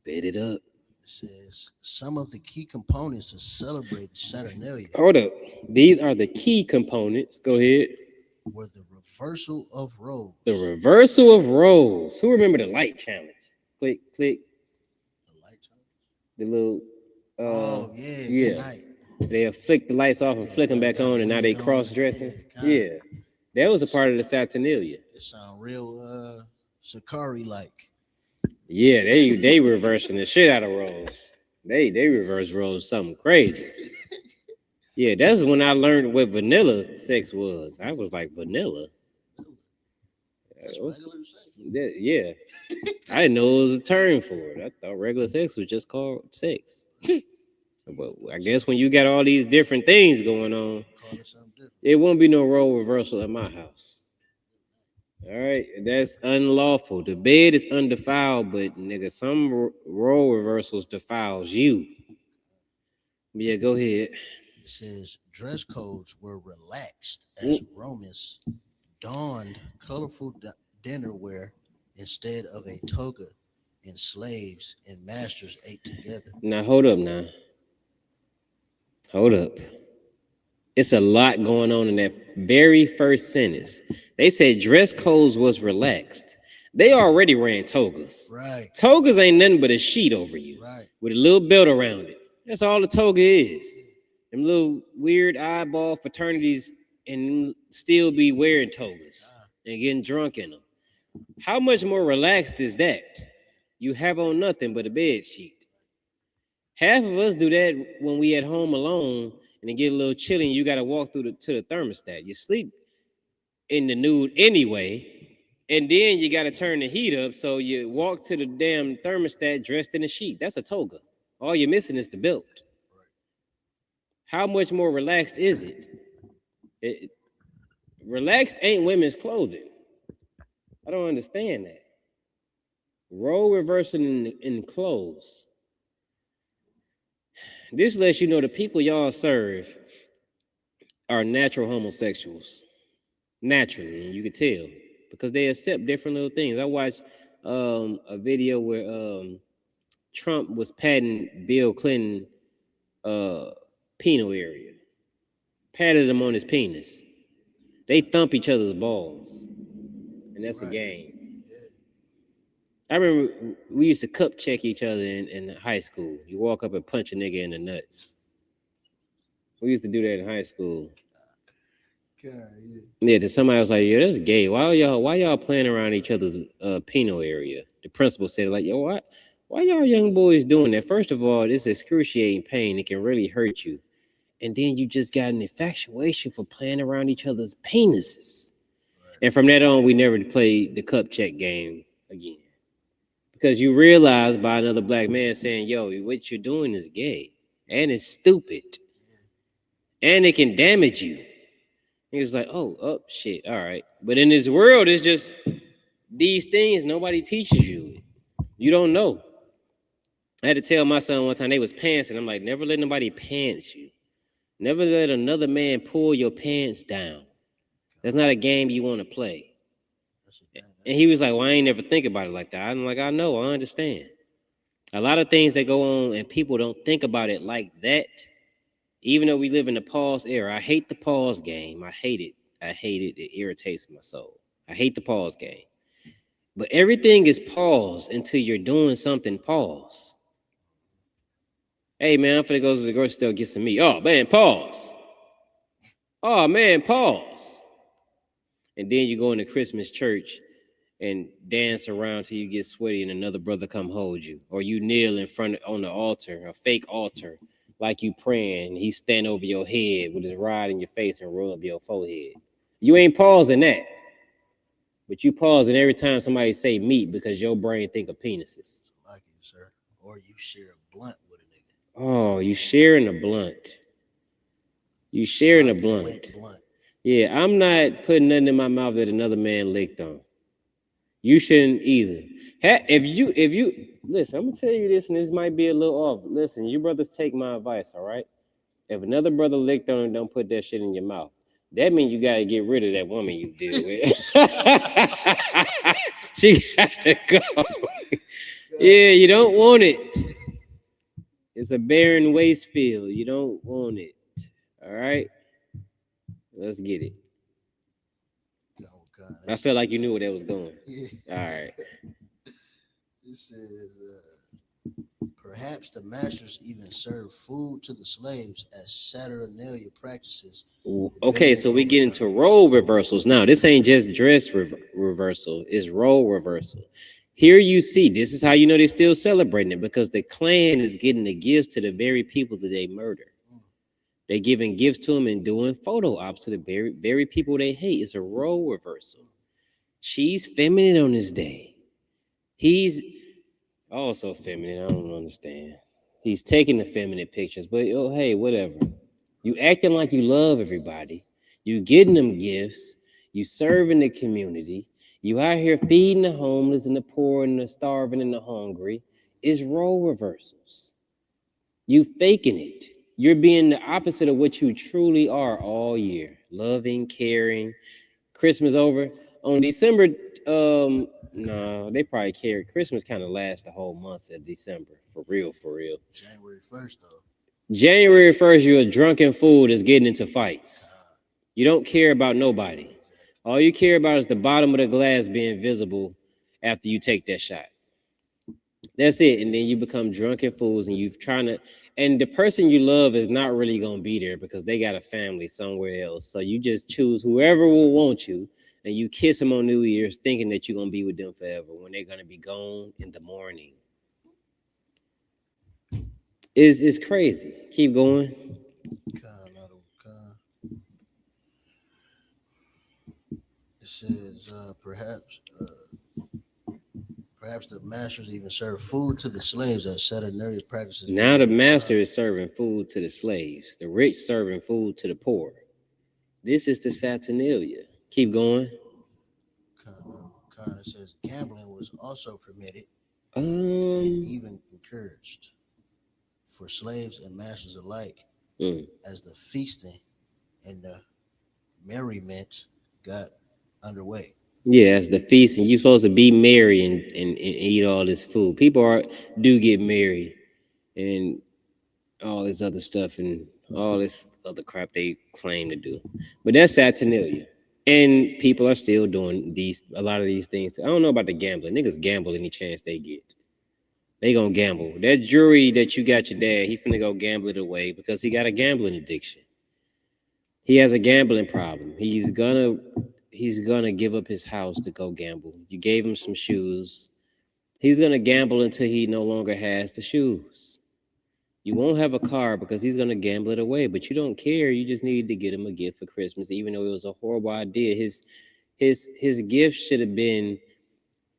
Bet it up. It says some of the key components to celebrate Saturnalia. Hold up. These are the key components. Go ahead. Were the reversal of roles. The reversal of roles. Who remember the light challenge? Click, click. The light challenge? The little. Yeah. They'll flick the lights off and flick them back on, and now they cross-dressing. Yeah. That was a part of the Saturnalia. It sound real Sakari-like. Yeah, they reversing the shit out of roles. They reverse roles something crazy. Yeah, that's when I learned what vanilla sex was. I was like, vanilla? That's regular sex? Yeah. I didn't know it was a term for it. I thought regular sex was just called sex. But I guess when you got all these different things going on, it won't be no role reversal at my house. All right, that's unlawful. The bed is undefiled, but nigga, some role reversals defiles you. Yeah, go ahead. It says dress codes were relaxed as Romans donned colorful dinnerware instead of a toga, and slaves and masters ate together. Now, hold up now. Hold up. It's a lot going on in that very first sentence. They said dress codes was relaxed. They already ran togas. Right. Togas ain't nothing but a sheet over you. Right. With a little belt around it. That's all the toga is. Them little weird eyeball fraternities and still be wearing togas and getting drunk in them. How much more relaxed is that? You have on nothing but a bed sheet. Half of us do that when we at home alone and it get a little chilly and you got to walk to the thermostat. You sleep in the nude anyway, and then you got to turn the heat up, so you walk to the damn thermostat dressed in a sheet. That's a toga. All you're missing is the belt. How much more relaxed is it? Relaxed ain't women's clothing. I don't understand that. Role reversing in clothes. This lets you know the people y'all serve are natural homosexuals. Naturally, and you can tell because they accept different little things. I watched a video where Trump was patting Bill Clinton penile area, patted him on his penis. They thump each other's balls, and that's a game. I remember we used to cup check each other in high school. You walk up and punch a nigga in the nuts. We used to do that in high school. Yeah, to somebody was like, "Yo, that's gay. Why y'all playing around each other's penile area?" The principal said, "Like, yo, why y'all young boys doing that? First of all, it's excruciating pain. It can really hurt you, and then you just got an infatuation for playing around each other's penises." And from that on, we never played the cup check game again. because you realize by another black man saying, yo, what you're doing is gay and it's stupid and it can damage you. He was like, oh, shit, all right. But in this world, it's just these things nobody teaches you. You don't know. I had to tell my son one time they was pantsing. I'm like, never let nobody pants you. Never let another man pull your pants down. That's not a game you want to play. And he was like, well, I ain't never think about it like that. I'm like, I know, I understand. A lot of things that go on and people don't think about it like that. Even though we live in the pause era, I hate the pause game. I hate it. I hate it. It irritates my soul. I hate the pause game. But everything is pause until you're doing something pause. Hey, man, I'm finna go to the grocery store get some meat. Oh, man, pause. Oh, man, pause. And then you go into Christmas church and dance around till you get sweaty and another brother come hold you. Or you kneel in front on the altar, a fake altar, like you praying. He stand over your head with his rod in your face and roll up your forehead. You ain't pausing that. But you pausing every time somebody say meat because your brain think of penises. Like you, sir. Or you share a blunt with a nigga. Oh, you sharing a blunt. You sharing a blunt. Yeah, I'm not putting nothing in my mouth that another man licked on. You shouldn't either. If you listen, I'm gonna tell you this, and this might be a little off. Listen, you brothers take my advice, all right? If another brother licked on it, don't put that shit in your mouth. That means you gotta get rid of that woman you deal with. She gotta go. Yeah, you don't want it. It's a barren waste field. You don't want it. All right? Let's get it. I felt like you knew where that was going. Yeah. All right. It says, perhaps the masters even served food to the slaves as Saturnalia practices. Okay, so we get into role reversals. Now, this ain't just dress reversal, it's role reversal. Here you see, this is how you know they're still celebrating it, because the Klan is getting the gifts to the very people that they murder. They're giving gifts to them and doing photo ops to the very people they hate. It's a role reversal. She's feminine on this day. He's also feminine. I don't understand. He's taking the feminine pictures, but oh, hey, whatever. You acting like you love everybody. You getting them gifts. You serving the community. You out here feeding the homeless and the poor and the starving and the hungry. It's role reversals. You faking it. You're being the opposite of what you truly are all year. Loving, caring. Christmas over. On December, no, they probably care. Christmas kind of lasts the whole month of December. For real, for real. January 1st, though. January 1st, you're a drunken fool that's getting into fights. You don't care about nobody. All you care about is the bottom of the glass being visible after you take that shot. That's it. And then you become drunken fools and you've trying to, and the person you love is not really going to be there because they got a family somewhere else. So you just choose whoever will want you and you kiss them on New Year's thinking that you're going to be with them forever when they're going to be gone in the morning. It's crazy. Keep going. It says, perhaps the masters even serve food to the slaves as Saturnalia practices. Now the master is serving food to the slaves, the rich serving food to the poor. This is the Saturnalia. Keep going. It says gambling was also permitted and even encouraged for slaves and masters alike as the feasting and the merriment got underway. Yeah, as the feast, and you're supposed to be merry and eat all this food. People do get married and all this other stuff and all this other crap they claim to do. But that's Saturnalia. And people are still doing a lot of these things. I don't know about the gambling. Niggas gamble any chance they get. They gonna gamble. That jewelry that you got your dad, he finna go gamble it away because he got a gambling addiction. He has a gambling problem. He's gonna give up his house to go gamble. You gave him some shoes. He's gonna gamble until he no longer has the shoes. You won't have a car because he's gonna gamble it away, but you don't care. You just need to get him a gift for Christmas, even though it was a horrible idea. His gift should have been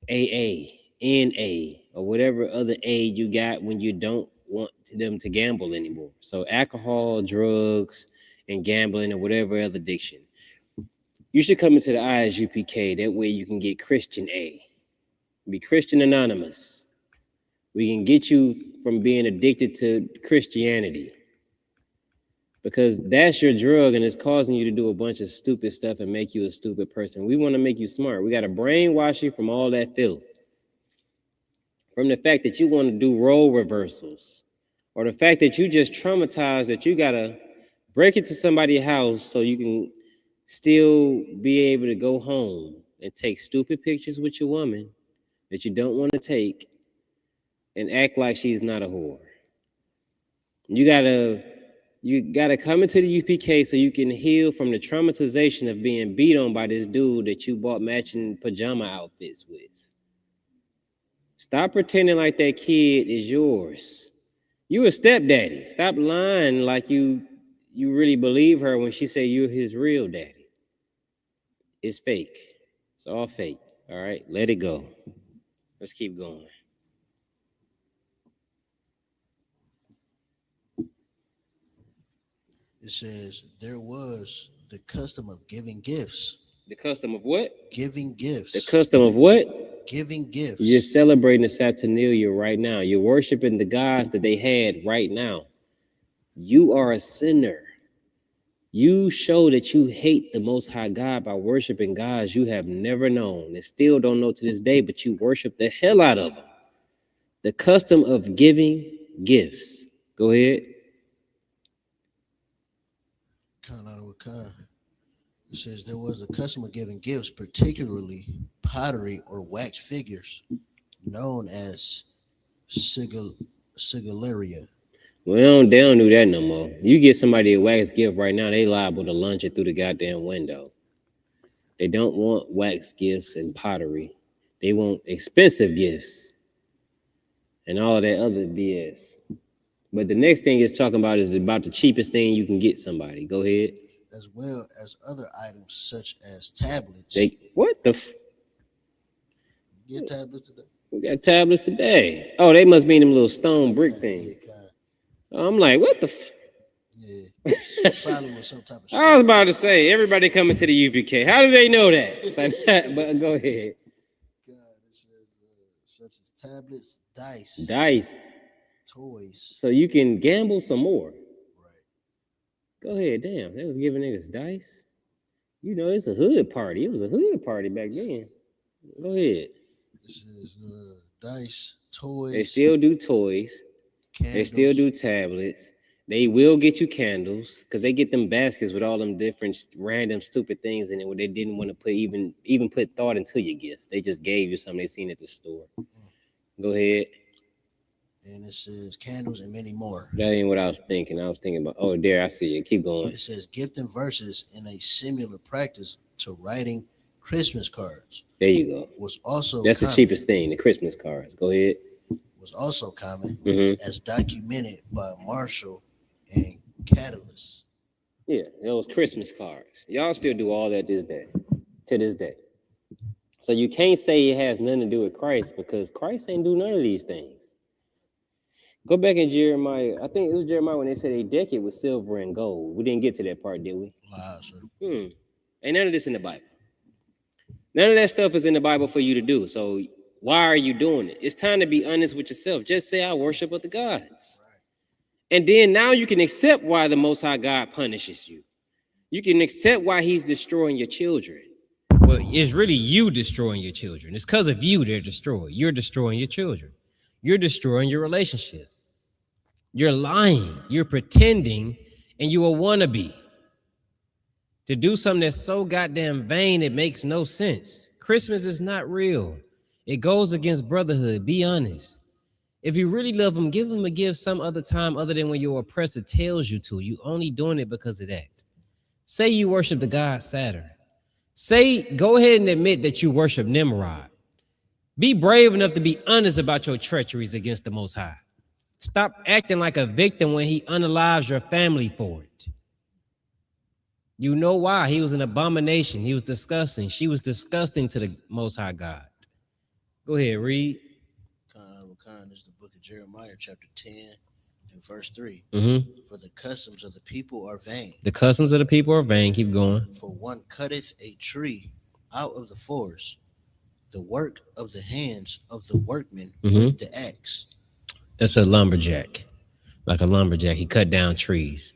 AA. NA or whatever other A you got when you don't want them to gamble anymore. So alcohol, drugs, and gambling or whatever other addiction. You should come into the ISUPK. That way you can get Christian A. Be Christian Anonymous. We can get you from being addicted to Christianity. Because that's your drug and it's causing you to do a bunch of stupid stuff and make you a stupid person. We want to make you smart. We got to brainwash you from all that filth. From the fact that you want to do role reversals. Or the fact that you just traumatized that you got to break into somebody's house so you can still be able to go home and take stupid pictures with your woman that you don't want to take and act like she's not a whore. You gotta come into the UPK so you can heal from the traumatization of being beat on by this dude that you bought matching pajama outfits with. Stop pretending like that kid is yours. You a stepdaddy. Stop lying like you really believe her when she say you're his real daddy. It's fake. It's all fake. All right, let it go. Let's keep going. It says there was the custom of giving gifts. The custom of what? Giving gifts. The custom of what? Giving gifts. You're celebrating the Saturnalia right now. You're worshiping the gods that they had right now. You are a sinner. You show that you hate the Most High God by worshiping gods you have never known and still don't know to this day, but you worship the hell out of them. The custom of giving gifts. Go ahead. It says there was a custom of giving gifts, particularly pottery or wax figures, known as sigilleria. Well, they don't do that no more. You get somebody a wax gift right now, they liable to launch it through the goddamn window. They don't want wax gifts and pottery. They want expensive gifts and all of that other BS. But the next thing it's talking about is about the cheapest thing you can get somebody. Go ahead. As well as other items such as tablets. What the? You get tablets today? We got tablets today. Oh, they must mean them little stone brick things. I'm like, what the? Yeah, probably with some type of. I was about to say, everybody coming to the UPK. How do they know that? But go ahead. God, it says such as tablets, dice, toys. So you can gamble some more. Go ahead, damn. They was giving niggas dice. You know, it's a hood party. It was a hood party back then. Go ahead. This is dice, toys. They still do toys. Candles. They still do tablets. They will get you candles because they get them baskets with all them different random stupid things in it where they didn't want to put even put thought into your gift. They just gave you something they seen at the store. Go ahead. And it says candles and many more. That ain't what I was thinking. I was thinking about, oh, there, I see it. Keep going. It says gifting verses in a similar practice to writing Christmas cards. There you go. Was also That's common. The cheapest thing, the Christmas cards. Go ahead. Was also common as documented by Marshall and Catalyst. Yeah, those Christmas cards. Y'all still do all that to this day. So you can't say it has nothing to do with Christ because Christ ain't do none of these things. Go back in Jeremiah. I think it was Jeremiah when they said they deck it with silver and gold. We didn't get to that part, did we? Sir. Ain't none of this in the Bible. None of that stuff is in the Bible for you to do. So why are you doing it? It's time to be honest with yourself. Just say, I worship other gods. Right. And then now you can accept why the Most High God punishes you. You can accept why he's destroying your children. Well, it's really you destroying your children. It's because of you they're destroyed. You're destroying your children. You're destroying your relationship. You're lying. You're pretending, and you a wannabe. To do something that's so goddamn vain, it makes no sense. Christmas is not real. It goes against brotherhood. Be honest. If you really love them, give them a gift some other time other than when your oppressor tells you to. You only doing it because of that. Say you worship the god Saturn. Go ahead and admit that you worship Nimrod. Be brave enough to be honest about your treacheries against the Most High. Stop acting like a victim when he unalives your family for it. You know why? He was an abomination. He was disgusting. She was disgusting to the Most High God. Go ahead, read. is the book of Jeremiah, chapter 10 and verse 3. Mm-hmm. For the customs of the people are vain. The customs of the people are vain. Keep going. For one cutteth a tree out of the forest, the work of the hands of the workmen with the axe. That's a lumberjack. Like a lumberjack. He cut down trees.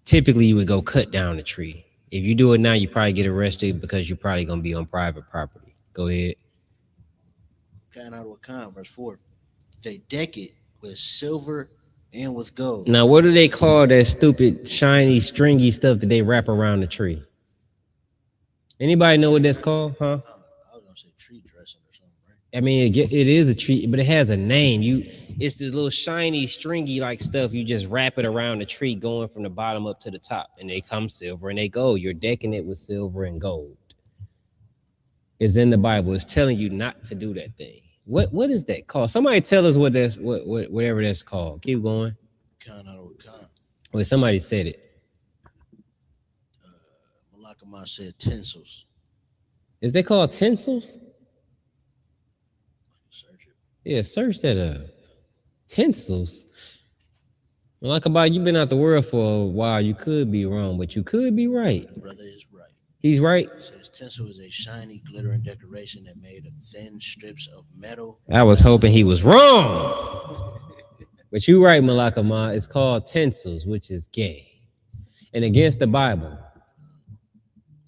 Typically, you would go cut down a tree. If you do it now, you probably get arrested because you're probably going to be on private property. Go ahead. Verse 4. They deck it with silver and with gold. Now, what do they call that stupid, shiny, stringy stuff that they wrap around the tree? Anybody know what that's called? Huh? I was going to say tree dressing or something, right? I mean, it is a tree, but it has a name. It's this little shiny, stringy like stuff. You just wrap it around the tree, going from the bottom up to the top, and they come silver and they gold. You're decking it with silver and gold. It's in the Bible. It's telling you not to do that thing. What is that called? Somebody tell us what that's whatever that's called. Keep going. Wait, somebody said it. Malakama said tinsels. Is they called tinsels? Search it. Yeah, search that up. Tinsels. Malakama, you've been out the world for a while. You could be wrong, but you could be right. The brother is right. He's right. It says tinsel is a shiny, glittering decoration that made of thin strips of metal. I was hoping he was wrong. But you're right, Malakama. It's called tinsels, which is gay and against the Bible.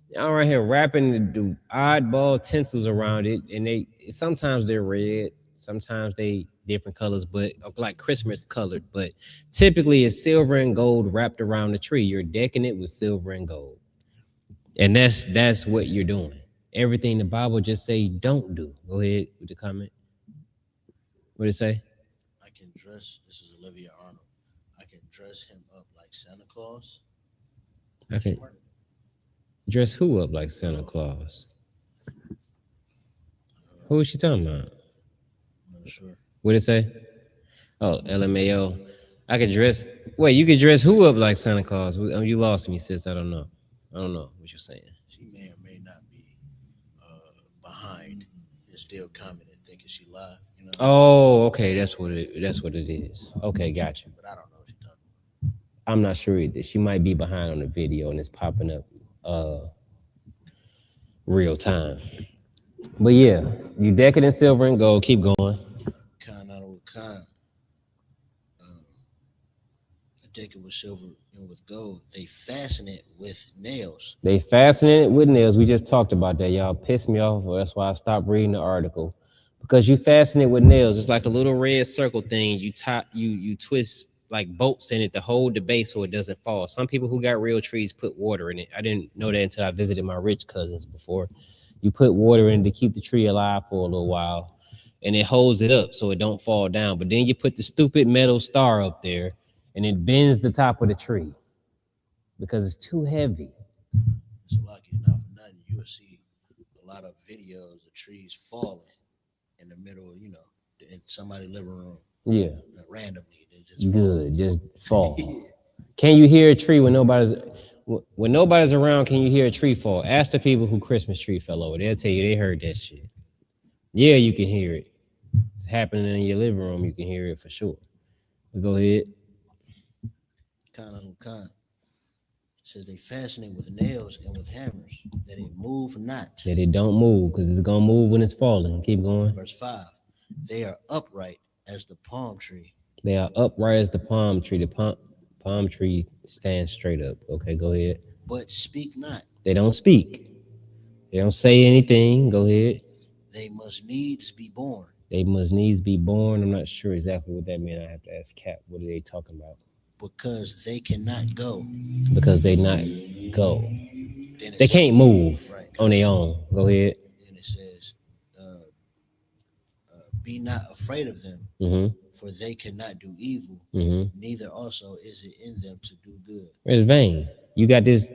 Y'all right here wrapping the oddball tinsels around it, and sometimes they're red, sometimes they different colors, but like Christmas colored. But typically, it's silver and gold wrapped around the tree. You're decking it with silver and gold. And that's what you're doing. Everything the Bible just say don't do. Go ahead with the comment. What did it say? I can dress. This is Olivia Arnold. I can dress him up like Santa Claus. I can dress who up like Santa Claus? Who is she talking about? I'm not sure. What did it say? Oh, LMAO. I could dress. Wait, you could dress who up like Santa Claus? You lost me, sis. I don't know what you're saying. She may or may not be behind and still commenting, thinking she live. You know? Oh, okay. That's what it is. Okay, gotcha. But I don't know what she's talking about. I'm not sure either. She might be behind on the video and it's popping up real time. But yeah, you deck it in silver and gold. Keep going. Deck it with silver and with gold. They fasten it with nails. They fasten it with nails. We just talked about that. Y'all pissed me off. Well, that's why I stopped reading the article. Because you fasten it with nails. It's like a little red circle thing. You twist like bolts in it to hold the base so it doesn't fall. Some people who got real trees put water in it. I didn't know that until I visited my rich cousins before. You put water in to keep the tree alive for a little while. And it holds it up so it don't fall down. But then you put the stupid metal star up there. And it bends the top of the tree because it's too heavy. So like not for nothing, you will see a lot of videos of trees falling in the middle, in somebody's living room. Yeah. Randomly. They just fall. Can you hear a tree when nobody's around? Can you hear a tree fall? Ask the people who Christmas tree fell over. They'll tell you they heard that shit. Yeah, you can hear it. It's happening in your living room. You can hear it for sure. But go ahead. It says they fasten it with nails and with hammers, that it move not. That it don't move, because it's gonna move when it's falling. Keep going. Verse 5. They are upright as the palm tree. They are upright as the palm tree. The palm tree stands straight up. Okay, go ahead. But speak not. They don't speak. They don't say anything. Go ahead. They must needs be born. They must needs be born. I'm not sure exactly what that means. I have to ask Cap. What are they talking about? Because they cannot go. Because they not go. They can't move on their own. Go ahead. And it says, be not afraid of them, for they cannot do evil, neither also is it in them to do good. It's vain. You got this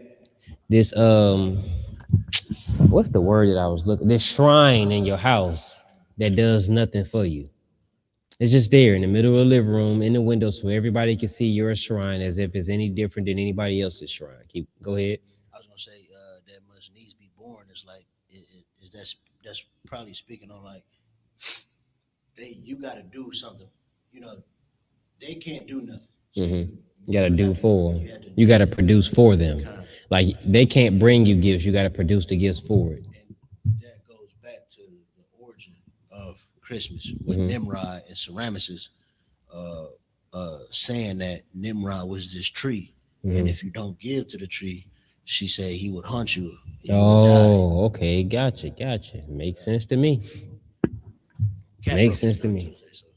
what's the word that I was looking? This shrine in your house that does nothing for you. It's just there in the middle of the living room, in the window, so everybody can see your shrine as if it's any different than anybody else's shrine. Go ahead. I was gonna say that must needs be born. It's like that's probably speaking on like they you got to do something. You know, they can't do nothing. So you got to do for them. You got to produce for them. Like they can't bring you gifts. You got to produce the gifts for it. And that goes back to the origin of Christmas with Nimrod and Semiramis saying that Nimrod was this tree, and if you don't give to the tree, she said he would hunt you. Oh, okay, gotcha. Makes sense to me. Makes sense to me. Tuesday, so.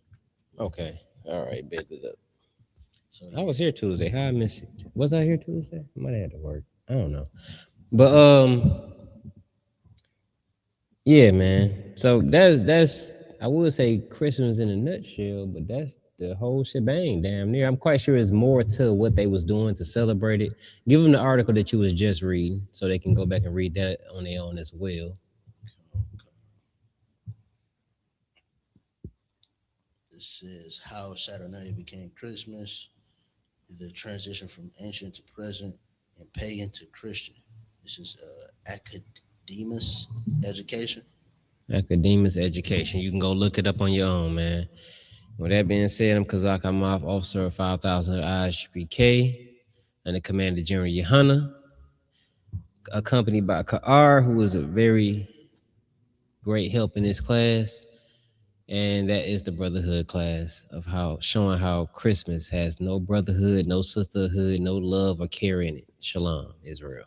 Okay, all right, bet it up. So I was here Tuesday. How I miss it? Was I here Tuesday? I might have had to work. I don't know, but yeah, man. So that's I would say Christmas in a nutshell, but that's the whole shebang, damn near. I'm quite sure it's more to what they was doing to celebrate it. Give them the article that you was just reading, so they can go back and read that on their own as well. It says how Saturnalia became Christmas, the transition from ancient to present, and pagan to Christian. This is Academus Education. Academus Education. You can go look it up on your own, man. With that being said, I'm Kazak Amaf, officer of 5,000 at ISUPK, and the Commander General Yohana, accompanied by Ka'ar, who was a very great help in this class. And that is the brotherhood class of showing how Christmas has no brotherhood, no sisterhood, no love or care in it. Shalom, Israel.